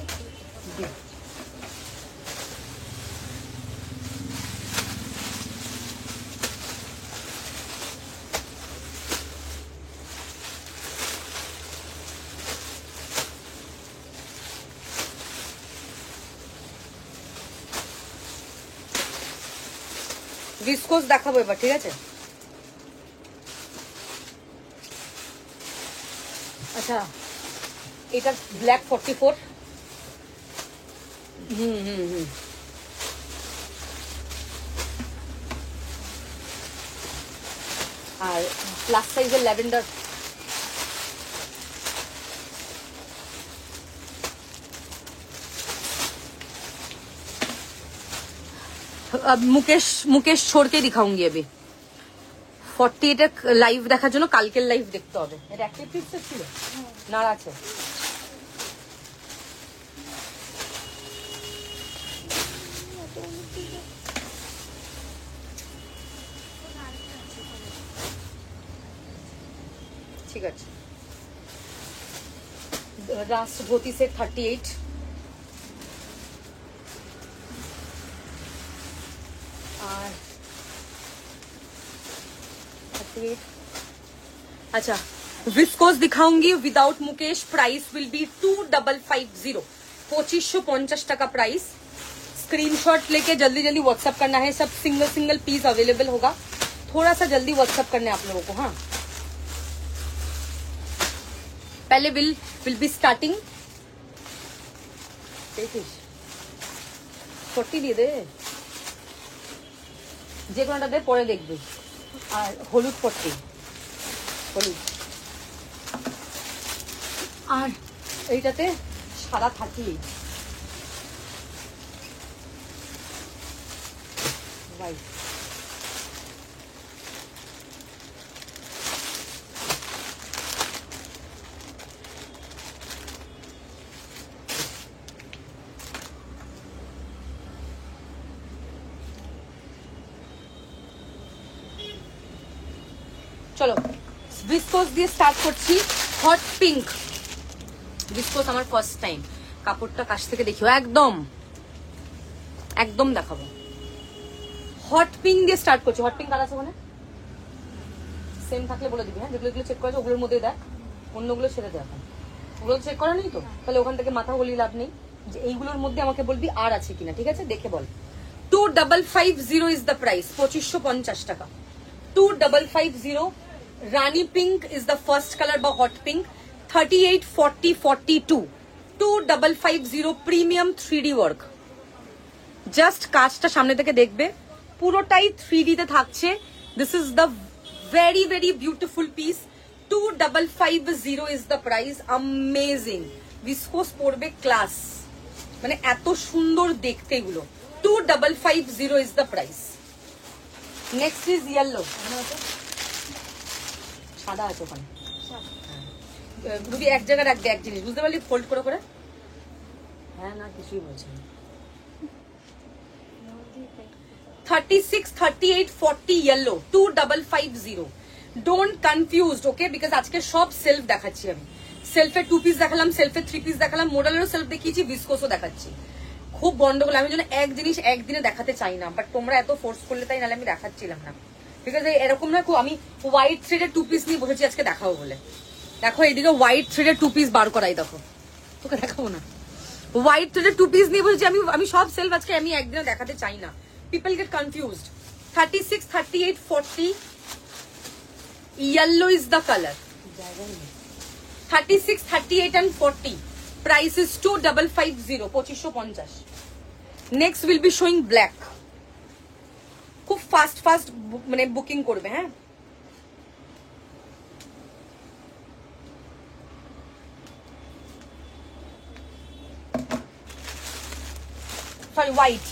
ভিসকোস দেখাবো এবার, ঠিক আছে? আচ্ছা, এটা ব্ল্যাক 44। আর প্লাস সাইজের ল্যাভেন্ডার। अब मुकेश छोड़ के दिखाऊंगी अभी। 48 লাইভ দেখার জন্য কালকের লাইভ দেখতে হবে। এটা অ্যাক্টিভ টিপস ছিল না আছে। ঠিক আছে, রাস্ট ধোতি সেট 38। আর अच्छा, विस्कोस दिखाऊंगी without Mukesh. Price will be 2550, 2550 টাকা प्राइस। स्क्रीनशॉट लेके जल्दी जल्दी व्हाट्सएप करना है। सब सिंगल सिंगल पीस अवेलेबल होगा, थोड़ा सा जल्दी व्हाट्सएप करना है आप लोगों को। हाँ, पहले विल बी स्टार्टिंग 40 দিয়ে দে, যে কোনটা দে, পরে দেখবি। আর হলুদ 40, হলুদ। আর এইটাতে সাদা 38 হোয়াইট। চলো ভিসকোস দিয়ে স্টার্ট করছি। হট পিঙ্ক ভিসকোস আমার ফার্স্ট টাইম। কাপড়টা কাছ থেকে দেখিও, একদম একদম দেখাবো। হট পিঙ্ক দিয়ে স্টার্ট করছি। হট পিঙ্ক কালার আছে ওখানে, সেম থাকলে বলে দিবি। হ্যাঁ, যেগুলো চেক করেছে ওগুলোর মধ্যে দেখ, অন্যগুলো ছেড়ে দেয়। এখন ওগুলো চেক করা নেই তো, তাহলে ওখান থেকে মাথা বলি লাভ নেই। যে এইগুলোর মধ্যে আমাকে বলবি আর আছে কিনা, ঠিক আছে? দেখে বল। 2550 ইজ দ্য প্রাইস, 2550 টাকা। 2550। Rani pink is the first colour বা hot pink. 38, 40, 42, 2550 premium 3D work. Just কাজটা সামনে থেকে দেখবে, পুরোটাই 3D তে থাকছে। This is the very very beautiful piece. 2550 is the price. Amazing viscose পড়বে ক্লাস, মানে এত সুন্দর দেখতে এগুলো। 2550 is the price. Next is yellow. সাদা আছে ওখানে, রুবি এক জায়গায় রাখবে এক জিনিস, বুঝতে পারলি? ফোল্ড করে করে। হ্যাঁ, না কিছুই বলছে না। 36, 38, 40 yellow, 2550। Don't confused, okay? Because আজকে সব সেলফ দেখাচ্ছি আমি। সেলফে 2 পিস দেখালাম, সেলফে 3 পিস দেখালাম, মোডালেরও সেলফ দেখিয়েছি, ভিসকোসও দেখাচ্ছি। খুব গন্ডগোল। আমি যেন এক জিনিস একদিনে দেখাতে চাই না, বাট তোমরা এত ফোর্স করলে তাই, নাহলে আমি দেখাচ্ছিলাম না। বিকজ এরকম না, আমি হোয়াইট থ্রেডের 2 পিস নিয়ে বসেছি আজকে দেখাবো বলে। দেখো এইদিকে হোয়াইট থ্রেডের 2 পিস বার করাই, দেখো। তোকে দেখাবো না, হোয়াইট থ্রেডের 2 পিস নিয়ে বসেছি আমি। আমি সব সেলফ আজকে আমি একদিনে দেখাতে চাই না, people gate confused. 36, 38, 40 yellow is the color. 36, 38 and 40 price is 2550, 2550. Next will be showing black. খুব ফাস্ট ফাস্ট মানে বুকিং করবে। হ্যাঁ, সরি হোয়াইট।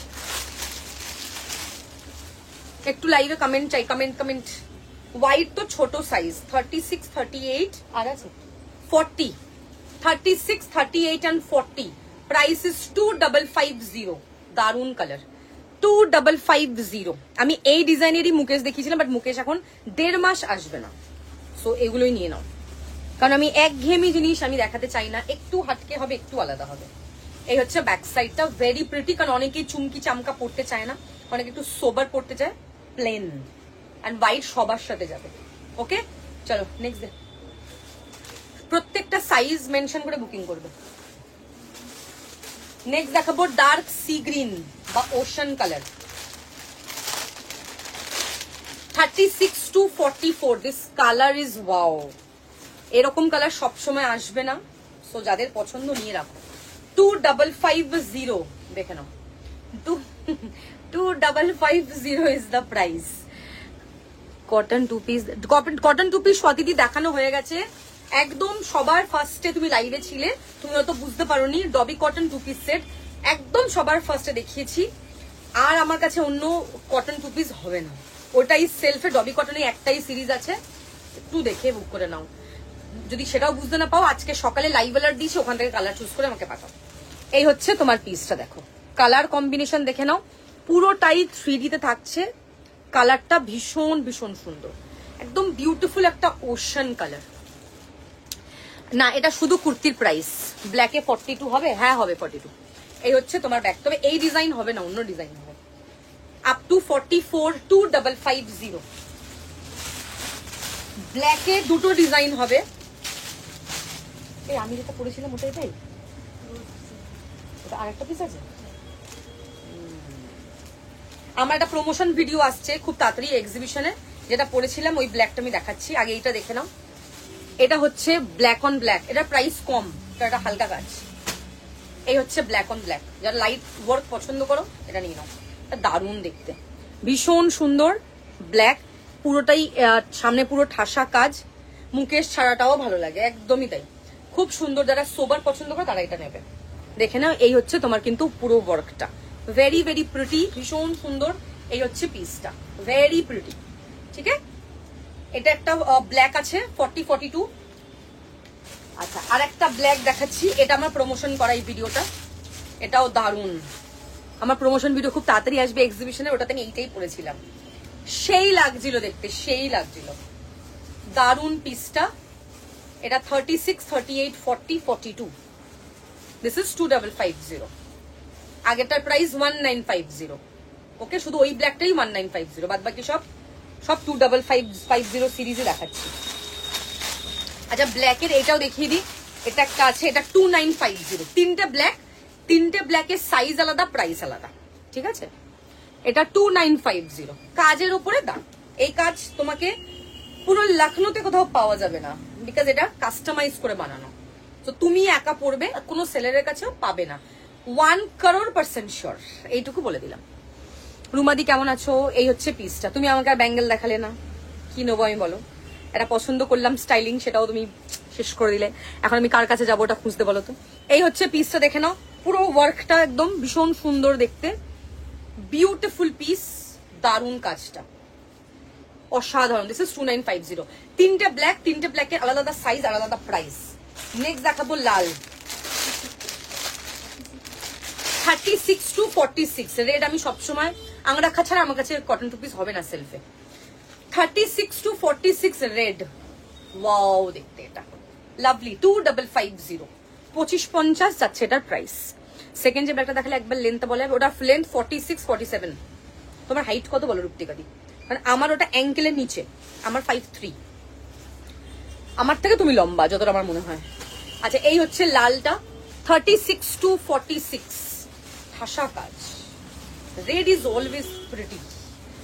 একটু লাইভে কমেন্ট চাই, কমেন্ট কমেন্ট। হোয়াইট তো ছোট সাইজ। 36, 38 আর আছে 40। 36, 38 and 40 প্রাইস ইজ 2550। দারুন কালার, 2550। আমি এই ডিজাইনেরই মুকেশ দেখিয়েছিলাম, বাট মুকেশ এখন 1.5 মাস আসবে না, সো এগুলোই নিয়ে নাও। কারণ আমি একঘেয়েমি জিনিস আমি দেখাতে চাই না, একটু হাটকে হবে, একটু আলাদা হবে। এই হচ্ছে ব্যাক সাইডটা, ভেরি প্রিটি, কারণ অনেকেই চুমকি চামকা পড়তে চায় না, অনেকে একটু সোবার পড়তে চায়, প্লেন অ্যান্ড হোয়াইট সবার সাথে যাবে। ওকে চলো নেক্সট ডে, প্রত্যেকটা সাইজ মেনশন করে বুকিং করবে। নেক্সট দেখাবো ডার্ক সি গ্রিন বা ocean colour, 36 to 44। This colour is wow. এরকম কালার সবসময় আসবে না, সো যাদের পছন্দ নিয়ে রাখো। 2550 দেখে নাও, 2550 is the price. Cotton two piece, cotton two piece স্বাতিদি দেখানো হয়ে গেছে একদম সবার ফার্স্টে। তুমি লাইভে ছিলে, তুমি হয়তো বুঝতে পারোনি। ডবি কটন টু পিস সেট একদম সবার ফার্স্টে দেখিয়েছি, আর আমার কাছে অন্য কটন টু পিস হবে না। ওটাই সেলফে ডবি কটনের একটাই সিরিজ আছে, একটু দেখে বুক করে নাও। যদি সেটাও বুঝতে না পাও, আজকে সকালে লাইভ অ্যালার্ট দিয়েছি, ওখান থেকে কালার চুজ করে আমাকে পাঠাও। এই হচ্ছে তোমার পিসটা, দেখো কালার কম্বিনেশন দেখে নাও, পুরোটাই 3D তে থাকছে। কালারটা ভীষণ ভীষণ সুন্দর, একদম বিউটিফুল একটা ওশান কালার। না এটা শুধু কুর্তির প্রাইস, ব্ল্যাকে 42 হবে, হ্যাঁ হবে 42। এই হচ্ছে তোমার ব্যাগ, তবে এই ডিজাইন হবে না, অন্য ডিজাইন হবে। Up to 44, 2550। ব্ল্যাকে দুটো ডিজাইন হবে। এই আমি যেটা পরেছিলাম ওটাই তাই, ওটা আরেকটা পিস আছে। আমার একটা প্রমোশন ভিডিও আসছে খুব তাড়াতাড়ি এক্সিবিশনে, যেটা পরেছিলাম ওই ব্ল্যাকটা আমি দেখাচ্ছি, আগে এইটা দেখে নাও। এটা হচ্ছে ব্ল্যাক অন ব্ল্যাক, এটা প্রাইস কম, এটা হালকা কাজ। এই হচ্ছে ব্ল্যাক অন ব্ল্যাক, যারা লাইট ওয়ার্ক পছন্দ করো এটা নিয়ে নাও, এটা দারুণ দেখতে, ভীষণ সুন্দর। ব্ল্যাক পুরোটাই সামনে পুরো ঠাসা কাজ, মুকেশ ছাড়াটাও ভালো লাগে, একদমই তাই, খুব সুন্দর। যারা সোবার পছন্দ করে তারা এটা নেবে। দেখে নাও, এই হচ্ছে তোমার কিন্তু পুরো ওয়ার্কটা, ভেরি ভেরি প্রিটি, ভীষণ সুন্দর। এই হচ্ছে পিসটা, ভেরি প্রিটি, ঠিক আছে। এটা একটা ব্ল্যাক আছে 40-42। আচ্ছা আর একটা ব্ল্যাক দেখাচ্ছি, এটা আমার প্রমোশন করা এই ভিডিওটা, এটাও দারুণ। আমার প্রমোশন ভিডিও খুব তাড়াতাড়ি আসবে এক্সিবিশনে, ওটাতে আমি এইটাই পরেছিলাম, সেই লাগছিল দেখতে, সেই লাগছিল, দারুণ পিসটা। এটা 36, 38, 40, 42। This is 2550। আগেরটার প্রাইস 1950। ওকে, শুধু ওই ব্ল্যাকটাই 1950, বাদ বাকি সব 2550 সিরিজে দেখাচ্ছি। আচ্ছা ব্ল্যাকের এটাও দেখিয়ে দিই, এটা একটা আছে, এটা 2950। তিনটে ব্ল্যাক, তিনটে ব্ল্যাকের সাইজ আলাদা, প্রাইস আলাদা, ঠিক আছে। এটা 2950, কাজের উপরে দাম। এই কাজ তোমাকে পুরো লখনৌতে কোথাও পাওয়া যাবে না, বিকজ এটা কাস্টমাইজ করে বানানো, তো তুমি একা পড়বে, কোনো সেলারের কাছেও পাবে না, 1 crore% শিওর, এইটুকু বলে দিলাম। রুমাদি কেমন আছো? এই হচ্ছে পিসটা। তুমি আমাকে আর ব্যাঙ্গেল দেখালে না, কি নেবো আমি বলো? এটা পছন্দ করলাম স্টাইলিং, সেটাও তুমি শেষ করে দিলে, এখন আমি কার কাছে যাবো ওটা খুঁজতে বলো তো। এই হচ্ছে পিসটা, দেখে নাও, পুরো ওয়ার্কটা একদম ভীষণ সুন্দর দেখতে, বিউটিফুল পিস, দারুণ কাজটা, অসাধারণ। This is 2950। তিনটে ব্ল্যাক, তিনটে ব্ল্যাকের আলাদা আলাদা সাইজ, আলাদা আলাদা প্রাইস। নেক্সট দেখাবো লাল, 36 to 46। রেড আমি সবসময় আংরাখা ছাড়া আমার কাছে কটন টু পিস হবে না সেলফে। 36 to 46 রেড, ওয়াও দেখতে, এটা লাভলি, 2550, 2550 যাচ্ছে এটার প্রাইস। সেকেন্ড যে ব্যাগটা দেখালে একবার লেন্থ বলে, ওটা লেন্থ 46, 47। তোমার হাইট কত বলো রূপটিকাদি? কারণ আমার ওটা অ্যাঙ্কেলের নিচে, আমার 5'3", আমার থেকে তুমি লম্বা যতটা আমার মনে হয়। আচ্ছা এই হচ্ছে লালটা, 36 to 46, ঠাসা কাজ। Red is always pretty.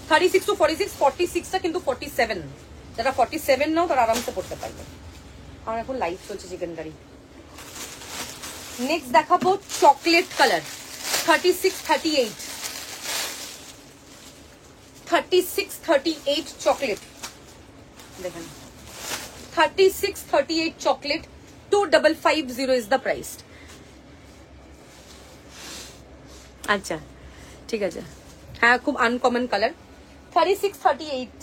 36 to 46, 46টা কিন্তু 47, যারা 47 নাও তারা আরামসে পড়তে পারবে। আমার এখন লাইভ চলছে চিকেন কারি। নেক্সট দেখাবো চকলেট কালার, 36, 38, 36, 38 চকলেট, দেখেন 36, 38 চকলেট, 2550 ইজ দ্য প্রাইস। আচ্ছা ঠিক আছে, হ্যাঁ খুব আনকমন কালার। 36, 38,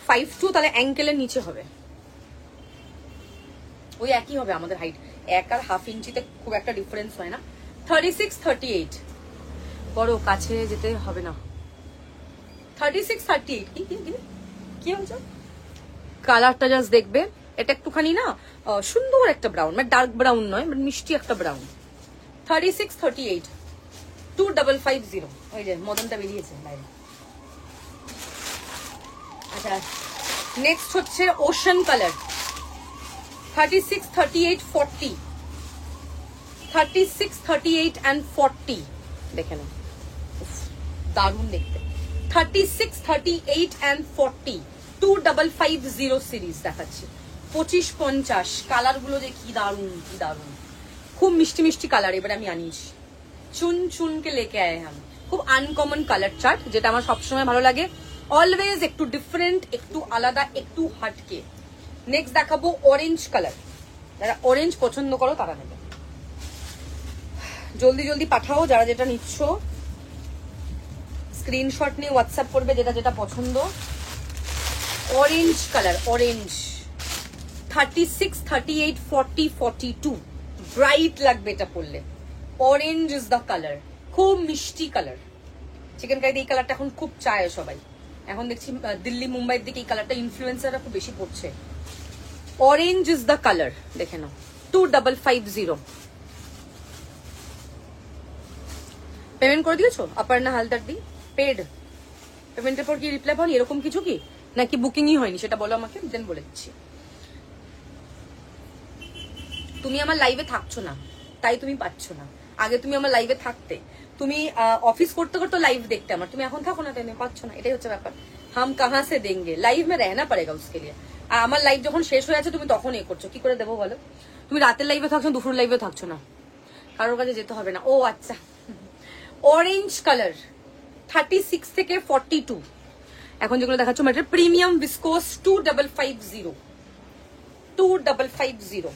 52, তাহলে অ্যাঙ্কেলের নিচে হবে, ওই একই হবে আমাদের হাইট, 1 আর হাফ ইঞ্চিতে খুব একটা ডিফারেন্স হয় না। 36, 38, বড় কাছে যেতে হবে না। 36, 38 কি কি কি কি হচ্ছে? কালারটা জাস্ট দেখবে, এটা একটুখানি না সুন্দর একটা ব্রাউন, মানে ডার্ক ব্রাউন নয়, মানে মিষ্টি একটা ব্রাউন। 36, 38, 2550। ওই যে মদনটা বেরিয়েছে বাইরে। আচ্ছা, নেক্সট হচ্ছে ওশান কালার। 36, 38, 40, 36, 38 and 40। দেখে নাও, দারুণ দেখতে। 36, 38 and 40, 2550 সিরিজ দেখাচ্ছি। 2550 কালার গুলো যে কি দারুণ, কি দারুণ, খুব মিষ্টি মিষ্টি কালার। এবার আমি আনিয়েছি, চুন চুন কে লেকে আয়ে হাম। খুব আনকমন কালার চার্ট, যেটা আমার সবসময় ভালো লাগে। অলওয়েজ একটু ডিফারেন্ট, একটু আলাদা, একটু হাটকে। নেক্সট দেখাবো অরেঞ্জ কালার। যারা অরেঞ্জ পছন্দ করো তারা নেবে, জলদি জলদি পাঠাও যারা যেটা নিচ্ছ। স্ক্রিনশট নিয়ে হোয়াটসঅ্যাপ করবে যেটা যেটা পছন্দ। Orange colour, orange. 36, 38, 40, 42 ব্রাইট লাগবে এটা পরলে। অরেঞ্জ ইজ দ্য কালার, খুব মিষ্টি কালার। চিকেন কারিতে এই কালারটা এখন খুব চায় সবাই। এখন দেখছি দিল্লি মুম্বাইয়ের দিকে এই কালারটা ইনফ্লুয়েন্সাররা খুব বেশি পড়ছে। অরেঞ্জ ইজ দ্য কালার, দেখে নাও। 2550। পেমেন্ট করে দিয়েছো অপর্ণা হালদার দি? পেড পেমেন্টের পর কি রিপ্লাই পাওনি এরকম কিছু কি, নাকি বুকিংই হয়নি সেটা বলো আমাকে, দেন বলে দিচ্ছি। তুমি আমার লাইভে থাকছো না তাই তুমি পাচ্ছ না। আগে তুমি আমার লাইভে থাকতে, তুমি অফিস করতে করতে লাইভ দেখতে আমার, তুমি এখন থাকো না তাই পাচ্ছ না, এটাই হচ্ছে ব্যাপার। হাম কাহা সে দেंगे, লাইভ মে रहना पड़ेगा उसके लिए। আর আমার লাইভ যখন শেষ হয়ে আছে তুমি তখন এ করছো, কি করে দেবো বলো? তুমি রাতের লাইভে থাকছো, দুপুর লাইভে থাকছো না, কারোর কাছে যেতে হবে না। ও আচ্ছা, অরেঞ্জ কালার 36 থেকে 42। এখন যেগুলো দেখাচ্ছ ম্যাটেরিয়াল প্রিমিয়াম ভিসকোস 2550, 2550।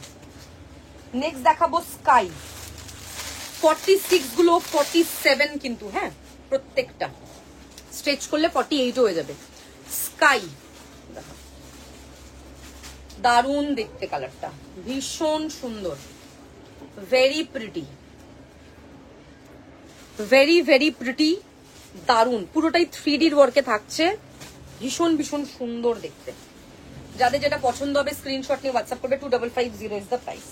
নেক্সট দেখাবো স্কাই। 46 গুলো 47 কিন্তু, হ্যাঁ প্রত্যেকটা স্ট্রেচ করলে 48 হয়ে যাবে। স্কাই দারুণ দেখতে, কালারটা ভীষণ সুন্দর, very pretty, very very pretty, দারুণ। পুরোটাই 3Dর ওয়ার্কে থাকছে, ভীষণ ভীষণ সুন্দর দেখতে। যাদের যেটা পছন্দ হবে স্ক্রিনশট নিয়ে হোয়াটসঅ্যাপ করবে। 2550 ইজ দ্য প্রাইস।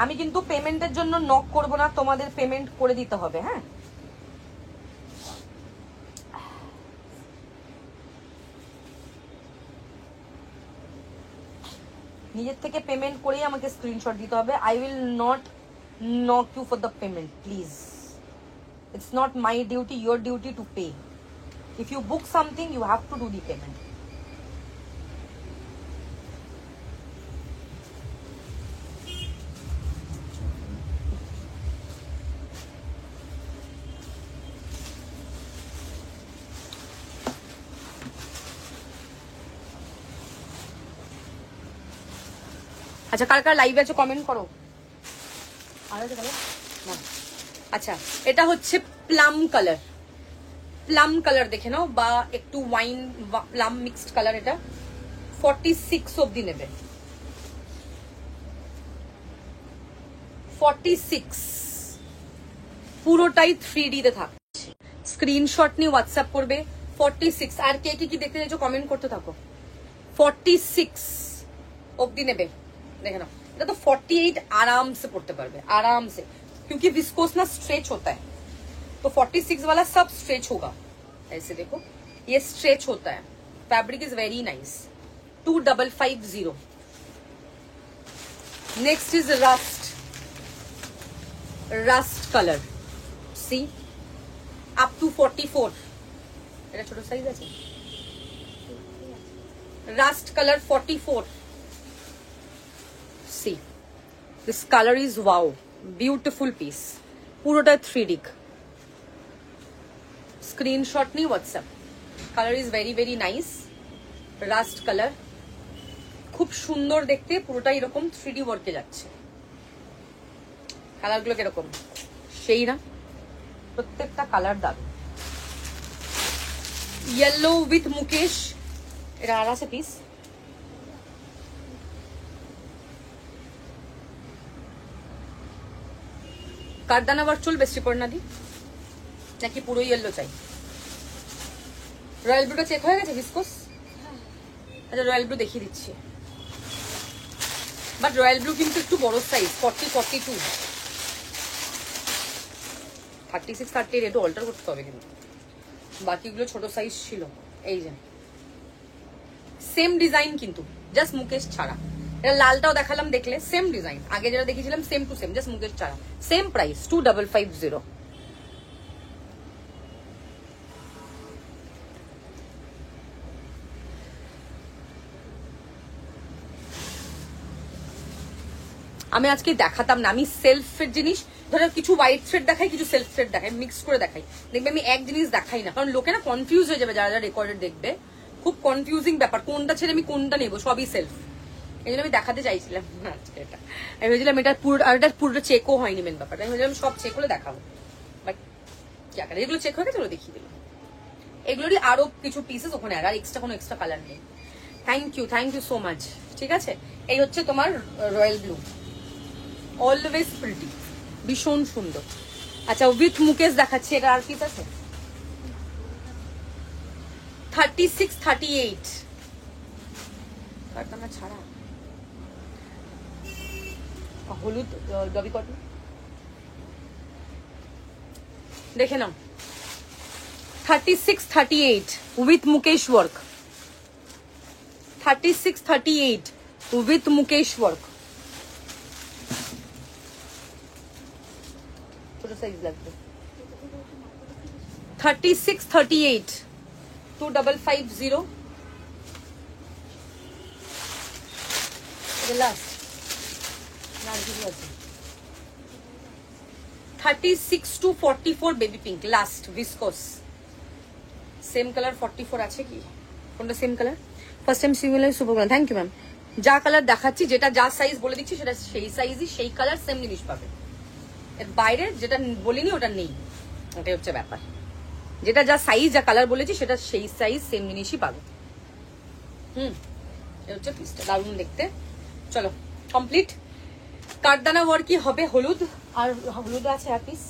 আমি কিন্তু পেমেন্টের জন্য নক করব না, তোমাদের পেমেন্ট করে দিতে হবে। হ্যাঁ, নিজের থেকে পেমেন্ট করেই আমাকে স্ক্রিনশট দিতে হবে। I will not knock you for the payment, please. It's not my duty, your duty to pay. If you book something you have to do the payment. আচ্ছা, কার কার লাইভে আছে কমেন্ট করো। আচ্ছা, এটা হচ্ছে প্লাম কালার। প্লাম কালার দেখে নাও, বা একটু ওয়াইন প্লাম মিক্সড কালার। এটা 46 অব্দি নেবে। 46 পুরোটাই 3D তে থাকছে। স্ক্রিনশট নিয়ে হোয়াটসঅ্যাপ করবে। 46 আর কে কি দেখতে চাইছো কমেন্ট করতে থাকো। 46 অব্দি নেবে, देखे ना। এটা তো 48 आराम से पढ़ते पारबे, आराम से, क्योंकि विस्कोस ना स्ट्रेच होता है, तो 46 वाला सब स्ट्रेच होगा। ऐसे देखो, ये स्ट्रेच होता है। Fabric is very nice. 2550। Next is rust, rust colour. See up to 44। এটা ছোট সাইজ আছে। Rust colour 44। See, this color is wow, beautiful piece. পুরোটা 3D। স্ক্রিনশট নি WhatsApp. Colour is very very nice, rushed colour, খুব সুন্দর দেখতে। পুরোটা এরকম 3D ওয়ার্কে যাচ্ছে। কালারগুলো কিরকম সেই না, প্রত্যেকটা কালার দারুণ। येलो विथ मुकेश, এটা আর আছে পিস। কারদানা ওয়ার্ক চলবে শ্রীপর্ণা দি, নাকি পুরো ইয়েলো চাই? রয়্যাল ব্লুটা চেক হয়ে গেছে ভিসকোস? আচ্ছা রয়্যাল ব্লু দেখিয়ে দিচ্ছি, বাট রয়্যাল ব্লু কিন্তু একটু বড় সাইজ, 40-42, 36-38 একটু অল্টার করতে হবে কিন্তু, বাকিগুলো ছোট সাইজ ছিল। এই যে সেম ডিজাইন কিন্তু জাস্ট মুকেশ ছাড়া, এটা লালটাও দেখালাম দেখলে, সেম ডিজাইন আগে যেটা দেখিয়েছিলাম same to same, just Mukesh ছাড়া, সেম প্রাইস 2550। আমি আজকে দেখাতাম না, আমি সেলফের জিনিস ধরো কিছু হোয়াইট থ্রেড দেখাই, কিছু সেলফ থ্রেড দেখাই, মিক্স করে দেখাই, দেখবে আমি এক জিনিস দেখাই না, কারণ লোকে না কনফিউজ হয়ে যাবে, যারা যারা রেকর্ডেড দেখবে খুব কনফিউজিং ব্যাপার, কোনটা ছেড়ে আমি কোনটা নেবো, সবই সেলফ। এই জন্য আমি দেখাতে চাইছিলাম আজকে এটা, আমি ভেবেছিলাম এটা পুরো, আর এটা পুরোটা চেকও হয়নি মেন ব্যাপারটা, আমি ভেবেছিলাম সব চেক হলে দেখাবো, বাট এগুলো চেক হয়ে গেছে, ওগুলো দেখিয়ে দিলাম। এগুলোরই আরো কিছু পিসেস ওখানে আর এক্সট্রা কোনো এক্সট্রা কালার নেই। Thank you so much. ঠিক আছে, এই হচ্ছে তোমার রয়্যাল ব্লু, অলওয়েজ প্রিটি, ভীষণ সুন্দর। আচ্ছা উইথ মুকেশ দেখাচ্ছি, এটা আর পিস আছে 36-38 কারখানা ছাড়া, হলুদ ডবি কটন দেখে নাও, 36-38 with mukaish work, 36-38 with mukaish work, ছোট সাইজ লাগবে, 36-38 2550 last, 36-44 baby pink last viscose, same colour 44 আছে কি, কোনটা same colour, first time similar super, thank you ma'am. যা কালার দেখাচ্ছি, যেটা যা সাইজ বলে দিচ্ছি সেটা সেই সাইজই, সেই কালার সেম জিনিস পাবে, এর বাইরে যেটা বলিনি ওটা নেই, ওটাই হচ্ছে ব্যাপার, যেটা যা সাইজ যা কালার বলেছি সেটা সেই সাইজ সেম জিনিসই পাবে। এটা হচ্ছে পিসটা, দারুণ দেখতে। চলো কমপ্লিট, কাঠদানা ওয়ার্ক কি হবে, হলুদ আর হলুদ আছে আর পিস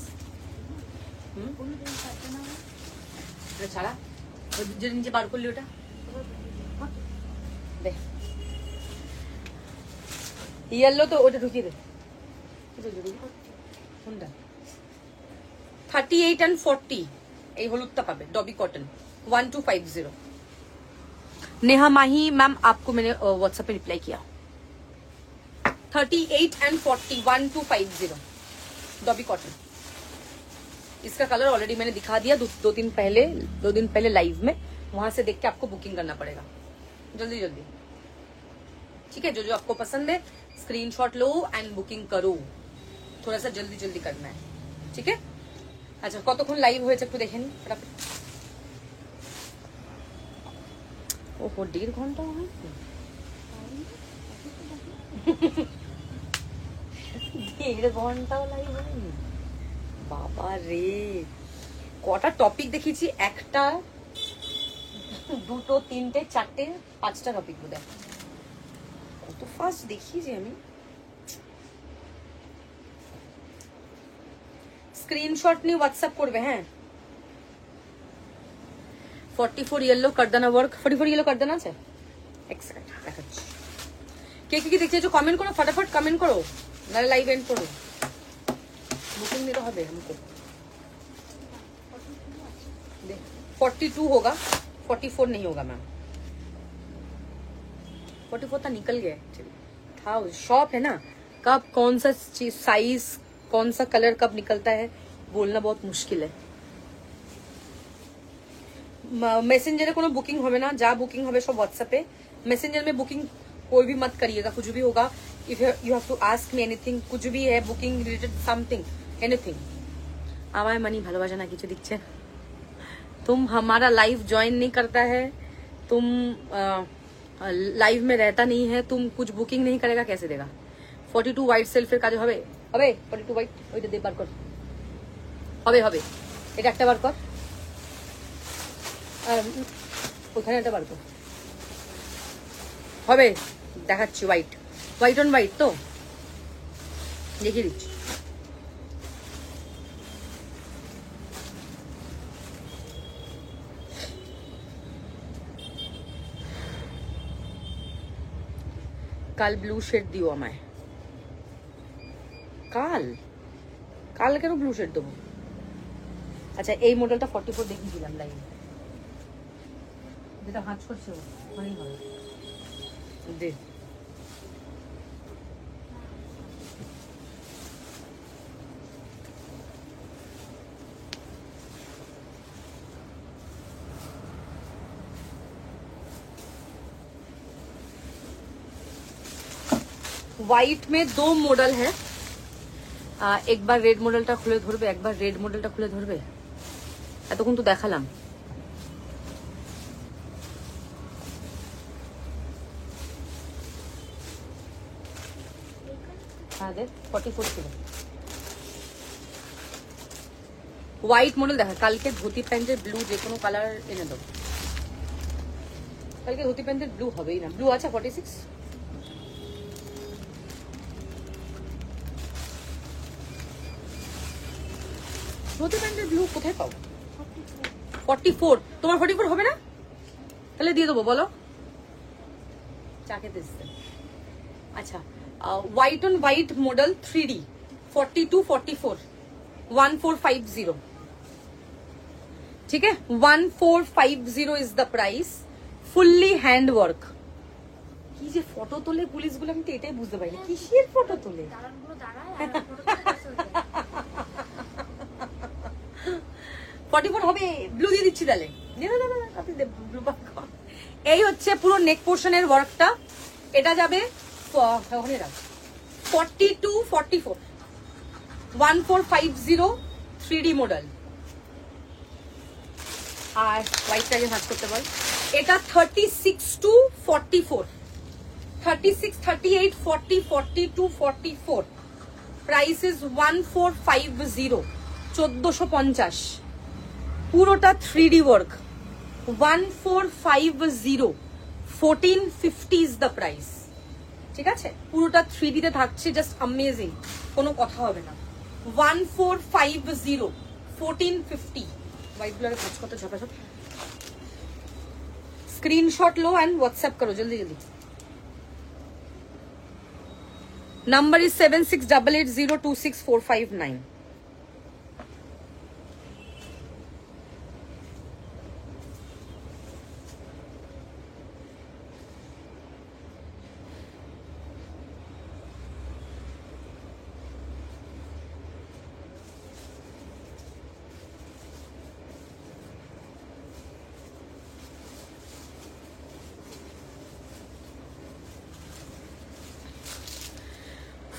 ছাড়া, যেটা নিচে বার করলি ওটা দে, ইয়েলো তো ওটা ঢুকিয়ে দে, 38 and 40 এই হলুদটা পাবে, ডবি কটন 1250। नेहा माही मैम आपको मैंने व्हाट्सएप पे रिप्लाई किया, 38 and 40 1250 डॉबी कॉटन। इसका कलर ऑलरेडी मैंने दिखा दिया दो दिन पहले लाइव में, वहां से देख के आपको बुकिंग करना पड़ेगा जल्दी जल्दी। ठीक है, जो जो आपको पसंद है स्क्रीनशॉट लो एंड बुकिंग करो, थोड़ा सा जल्दी जल्दी करना है। ठीक है, अच्छा কতক্ষণ লাইভ হয়েছে একটু দেখেন ফটাফট। ওহো 1.5 ঘন্টা হয়, 1.5 ঘন্টাও লাইভ হয়নি বাবা রে। কটা টপিক দেখিয়েছি, একটা দুটো তিনটে চারটে পাঁচটা টপিক বোধহয়, কত ফাস্ট দেখিয়েছি আমি। স্ক্রিনশট নিয়ে হোয়াটসঅ্যাপ করবে। হ্যাঁ 44 ইয়েলো কারদানা ওয়ার্ক, 44 ইয়েলো কারদানা আছে, এক সেকেন্ড দেখাচ্ছি। কে কি দেখছো কমেন্ট করো, फटाफट कमेंट करो, नाले लाइव एंड करो, बुकिंग नहीं तो হবে हमको। 42 होगा, 44 नहीं होगा मैम, 44 तो निकल गया था, शॉप है ना, कब कौन सा साइज कौन सा कलर कब निकलता है बोलना बहुत मुश्किल है। मैसेंजर कोनो बुकिंग होवे ना, जा बुकिंग होवे सब व्हाट्सएप पे, मैसेंजर में बुकिंग कोई भी मत करिएगा, कुछ भी होगा if you have to ask me anything, कुछ भी है बुकिंग रिलेटेड समथिंग एनीथिंग। आवाज मनी ভালোবাসা না কিছু দিচ্ছে, तुम हमारा लाइव ज्वाइन नहीं करता है, तुम लाइव में रहता नहीं है, तुम कुछ बुकिंग नहीं करेगा कैसे देगा। 42 হোয়াইট সেলফের কাজে হবে, হবে 42 হোয়াইট, ওইটা দে বার কর, হবে হবে, এটা একটা বার কর, আর ওখানে একটা বার কর, হবে দেখাচ্ছি। হোয়াইট হোয়াইট অন হোয়াইট তো দেখিয়ে দিচ্ছি। কাল ব্লু শেড দিও আমায়। কাল কাল কেন ব্লু শেড দেবো? আচ্ছা এই মডেলটা 44 দেখিয়ে দিলাম লাইন, যেটা হাঁচ করছে ওখানেই হবে। দে व्हाइट में 2 मॉडल है। एक बार रेड मॉडलটা খুলে ধরবে, একবার রেড মডেলটা খুলে ধরবে। এতক্ষণ তো দেখালাম। হ্যাঁ দেখ 44 ছিল। হোয়াইট মডেল দেখা। কালকে ধুতি প্যান্টের ব্লু যে কোনো কালার এনে দাও। কালকে ধুতি প্যান্টের ব্লু হবেই না। ব্লু আছে 46? ধুতি প্যান্টের ব্লু কোথায় পাও? 44। তোমার 44 হবে না? তাহলে দিয়ে দেবো, বলো। চা খেতে এসছে। আচ্ছা white on white model 3D 42-44 1450। ठीक है 1450 is the price. Fully hand work. কি যে ফটো তোলে পুলিশগুলো, আমি তো এটাই বুঝতে পারি না কিসের ফটো তোলে। 44 হবে। ব্লু দিয়ে দিচ্ছি তাহলে। এই হচ্ছে পুরো নেক পোর্শনের ওয়ার্কটা। এটা যাবে 42-44 1450 3D মডেল। আর হোয়াইটটাকে ভাঁজ করতে বল। এটা 36-44 36, 38, 40, 42, 44। Price is 1450 1450। পুরোটা 3D work 1450 1450 is the price. ঠিক আছে পুরোটা 3D তে থাকছে, জাস্ট অ্যামেজিং, কোনো কথা হবে না। 1450 1450। হোয়াইট ব্লারে কাজ করতে ঝপাঝপ। स्क्रीनशॉट लो एंड व्हाट्सएप करो जल्दी जल्दी। Number is 7688026459।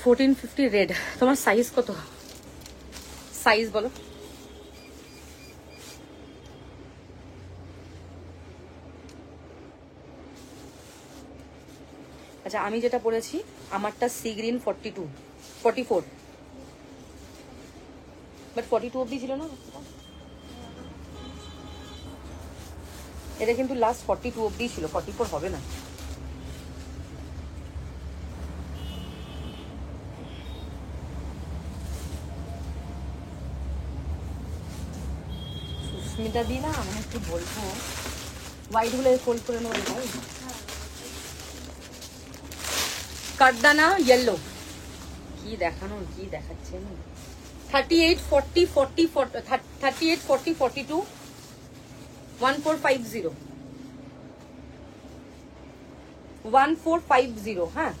$1450 রেড। তোমার সাইজ কত? সাইজ বলো। আচ্ছা আমি যেটা পরেছি আমারটা সি গ্রিন 44 বাট 42 অবধি ছিল না। এটা কিন্তু লাস্ট 42 অবধি ছিল, 44 হবে না। সুস্মিতা দি না আমি একটু বলবো হোয়াইট গুলো ফোল্ড করে নেবো ভাই। কাটদানা ইয়েলো কি দেখানো, কি দেখাচ্ছে 38 40 40 38 40 42 1450 1450। হ্যাঁ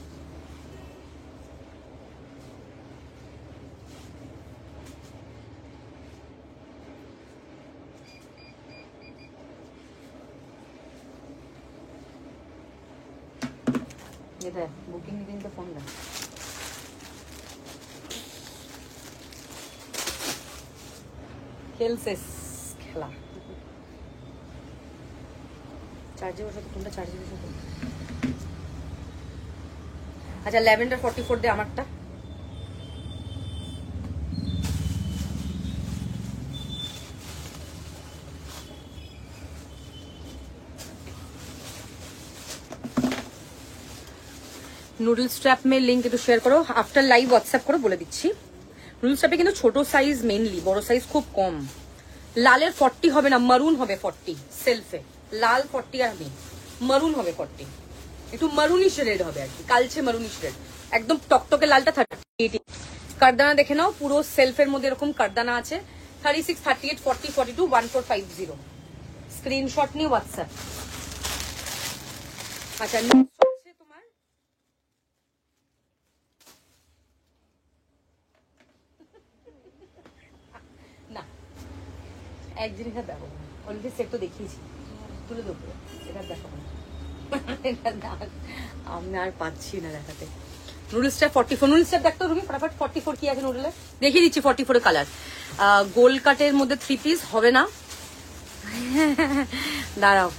বুকিং নিতে নিতে ফোন দেন। খেলছে খেলা। চার্জে বসে তো কোনটা চার্জে বসে। আচ্ছা ল্যাভেন্ডার 44 দে আমারটা। নুডল স্ট্র্যাপ মে লিঙ্ক একটু শেয়ার করো, আফটার লাইভ হোয়াটসঅ্যাপ করো, বলে দিচ্ছি। নুডল স্ট্র্যাপে কিন্তু ছোট সাইজ মেইনলি, বড় সাইজ খুব কম। লালের 40 হবে না, মারুন হবে 40 সেলফে। লাল 40 আর নেই, মারুন হবে 40। একটু মারুনিশ রেড হবে আর কি, কালচে মারুনিশ রেড, একদম টকটকে লালটা 38। কারদানা দেখে নাও, পুরো সেলফের মধ্যে এরকম কারদানা আছে। 36, 38, 40, 42, 1450। স্ক্রিনশট নিয়ে হোয়াটসঅ্যাপ। আচ্ছা হচ্ছে তোমার না, এক জিনিস দেখো, অলরেডি সেট তো দেখিয়েছি, তুলে দেবো, এটা দেখো আমি আর পাচ্ছি না দেখাতে। নুডলসটা 44, নুডলসটা দেখতো রুমি ফটাফট। 44 কি আছে নুডলে দেখিয়ে দিচ্ছি। 44 কালার, গোল কাটের মধ্যে 3 পিস হবে না, দাঁড়াও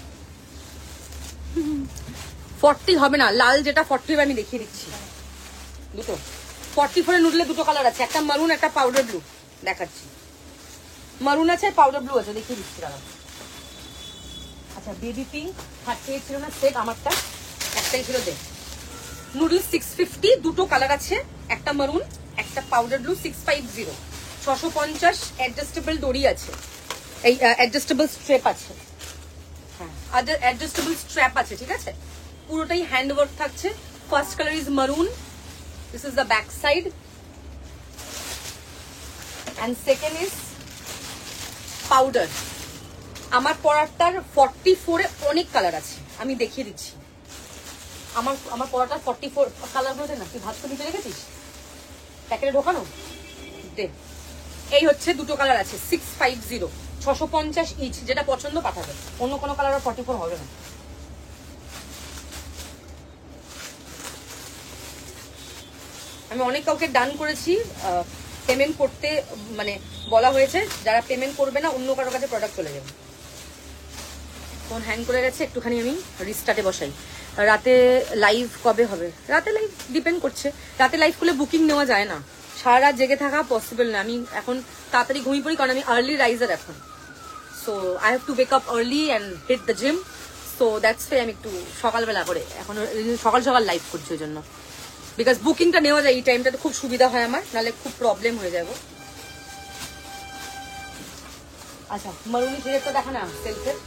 40 হবে না, লাল যেটা 40 আমি দেখিয়ে দিচ্ছি। দুটো 44 নুডলে দুটো কালার আছে, একটা মারুন একটা পাউডার ব্লু। দেখাচ্ছি, মারুন আছে পাউডার ব্লু আছে, দেখিয়ে দিচ্ছি দাঁড়াও। আচ্ছা বেবি পিঙ্ক 38 ছিল না সেট, আমারটা একটাই ছিল দেখ। নুডলস 650, দুটো কালার আছে, একটা মারুন একটা পাউডার ব্লু। 650, 650। অ্যাডজাস্টেবল দড়ি আছে, এই অ্যাডজাস্টেবল স্ট্র্যাপ আছে, হ্যাঁ অ্যাডজাস্টেবল স্ট্র্যাপ আছে, ঠিক আছে। পুরোটাই হ্যান্ড ওয়ার্ক থাকছে। ফার্স্ট কালার ইজ মারুন, this is the back side, and second is powder. আমার পরাটার 44-এ অনেক কালার আছে, আমি দেখিয়ে দিচ্ছি। আমার পরাটার 44 কালার গুলোতে না, তুই ভাত তো নিচে রেখেছিস প্যাকেটে ঢোকানো দে। এই হচ্ছে দুটো কালার আছে, 650, 650 ইচ। যেটা পছন্দ পাঠাবে, অন্য কোনো কালার 44 হবে না। আমি অনেক কাউকে ডান করেছি, পেমেন্ট করতে মানে বলা হয়েছে, যারা পেমেন্ট করবে না অন্য কারোর কাছে প্রোডাক্ট চলে যাবে। ফোন হ্যাং করে গেছে, একটুখানি আমি রিস্টার্টে বসাই। রাতে লাইভ কবে হবে? রাতে লাইভ ডিপেন্ড করছে, রাতে লাইভ করলে বুকিং নেওয়া যায় না, সারা রাত জেগে থাকা পসিবল না। আমি এখন তাড়াতাড়ি ঘুমিয়ে পড়ি, কারণ আমি আর্লি রাইজার এখন। So I have to wake up early and hit the gym. So that's why আমি একটু সকালবেলা করে এখন সকাল সকাল লাইভ করছি ওই জন্য, বিকজ বুকিংটা নেওয়া যায় এই টাইমটাতে, খুব সুবিধা হয় আমার, নাহলে খুব প্রবলেম হয়ে যাবো। আচ্ছা মারুনি শেডটা দেখা না সেলফের,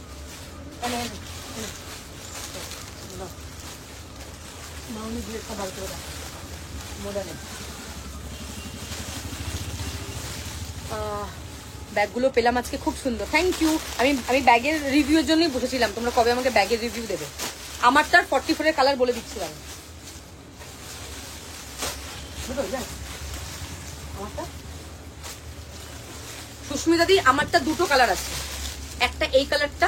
মারুনি শেডটা ভালো করে দেখা মডার্নে। ব্যাগগুলো পেলাম আজকে, খুব সুন্দর, থ্যাংক ইউ। আমি ব্যাগের রিভিউর জন্যই বসেছিলাম, তোমরা কবে আমাকে ব্যাগের রিভিউ দেবে। আমারটার 44-এর কালার বলে দিচ্ছিলাম, আমারটা সুস্মিতা দি, আমারটা দুটো কালার আছে, একটা এই কালারটা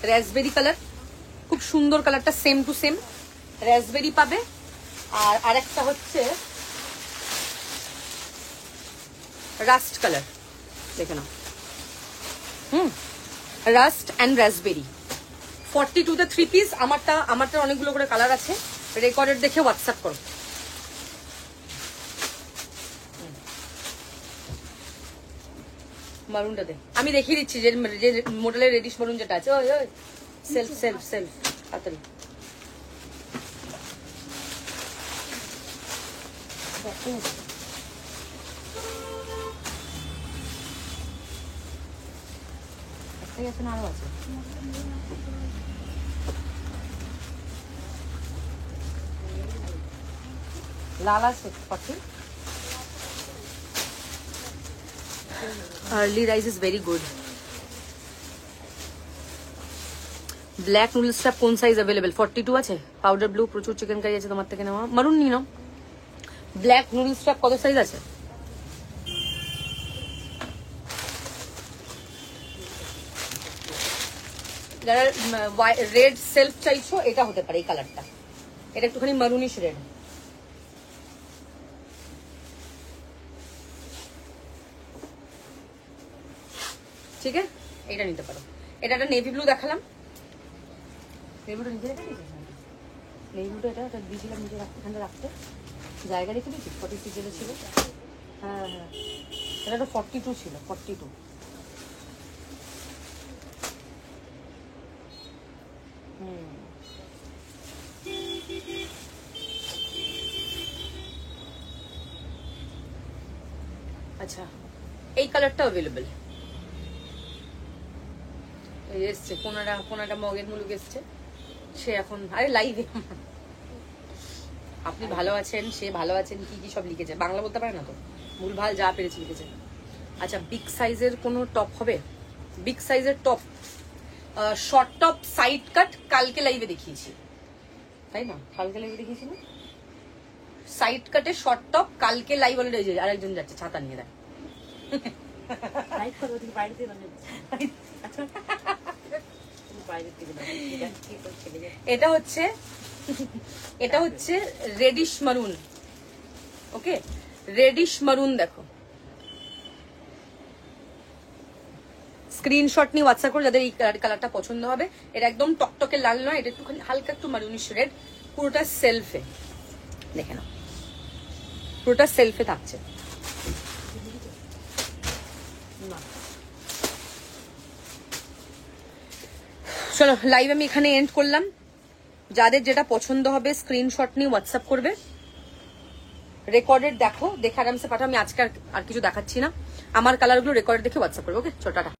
র্যাসবেরি কালার, খুব সুন্দর কালারটা, সেম টু সেম র্যাসবেরি পাবে। আর আরেকটা হচ্ছে রাস্ট কালার, দেখে নাও, রাস্ট অ্যান্ড রাসবেরি। 42-তে 3 পিস। আমারটা অনেকগুলো করে কালার আছে, রেকর্ডেড দেখে হোয়াটসঅ্যাপ করো। মারুনটা দে, আমি দেখিয়ে দিচ্ছি যে মডেলের রেডিশ মারুন যেটা আছে। ওই ওই সেলফ সেলফ সেলফ তাড়াতাড়ি। আরো আছে, লাল আছে 40। Early rice is very good. Black নুডলসটা কোন সাইজ অ্যাভেলেবেল? 42 আছে, পাউডার ব্লু, প্রচুর চিকেন কারি আছে তোমার থেকে নেওয়া। মারুন নিয়ে নাও। ব্ল্যাক নুডলসটা কত সাইজ আছে? যারা রেড সেলফ চাইছো এটা হতে পারে, এই কালারটা, এটা একটুখানি মারুনিশ রেড। ঠিক আছে, এটা নিতে পারো। এটা একটা নেভি ব্লু দেখালাম, নেভি ব্লুটা নিচে রেখে দিয়েছিস? নেভি ব্লুটা এটা দিয়েছিলাম নিচে এখানটা রাখতে, জায়গা রেখে দিয়েছি। 46 যেটা ছিল, হ্যাঁ হ্যাঁ, এটা একটা 42 ছিল, 42। আচ্ছা এই কালারটা অ্যাভেলেবেল এসছে, কোনাটা মগের মুলুক এসছে, সে এখন আরে লাইভে আপনি ভালো আছেন, সে ভালো আছেন, কি কি সব লিখেছে, বাংলা বলতে পারে না তো, ভুলভাল যা পেরেছে লিখেছে। আচ্ছা, বিগ সাইজের কোনো টপ হবে? বিগ সাইজের টপ, শর্ট টপ সাইড কাট কালকে লাইভে দেখিয়েছি, তাই না? কালকে লাইভে দেখিয়েছি না সাইড কাটে শর্ট টপ? কালকে লাইভ অলরেডি আরেকজন যাচ্ছে ছাতা নিয়ে দেয়। এটা হচ্ছে রেডিশ মারুন। ওকে, রেডিশ মারুন। দেখো স্ক্রিনশট নিয়ে হোয়াটসঅ্যাপ করে যাদের এই কালারটা পছন্দ হবে। এটা একদম টকটকে লাল নয়, এটা একটুখানি হালকা একটু মারুনিশ রেড, পুরোটা সেলফে। দেখে নাও, পুরোটা সেলফে থাকছে। চলো লাইভ আমি এখানে এন্ড করলাম। যাদের যেটা পছন্দ হবে স্ক্রিনশট নিয়ে হোয়াটসঅ্যাপ করবে। রেকর্ডেড দেখো, দেখে আরামসে পাঠাও। আমি আজকে আর কিছু দেখাচ্ছি না, আমার কালারগুলো রেকর্ডেড দেখে হোয়াটসঅ্যাপ করবো। ওকে, চলো টাটা।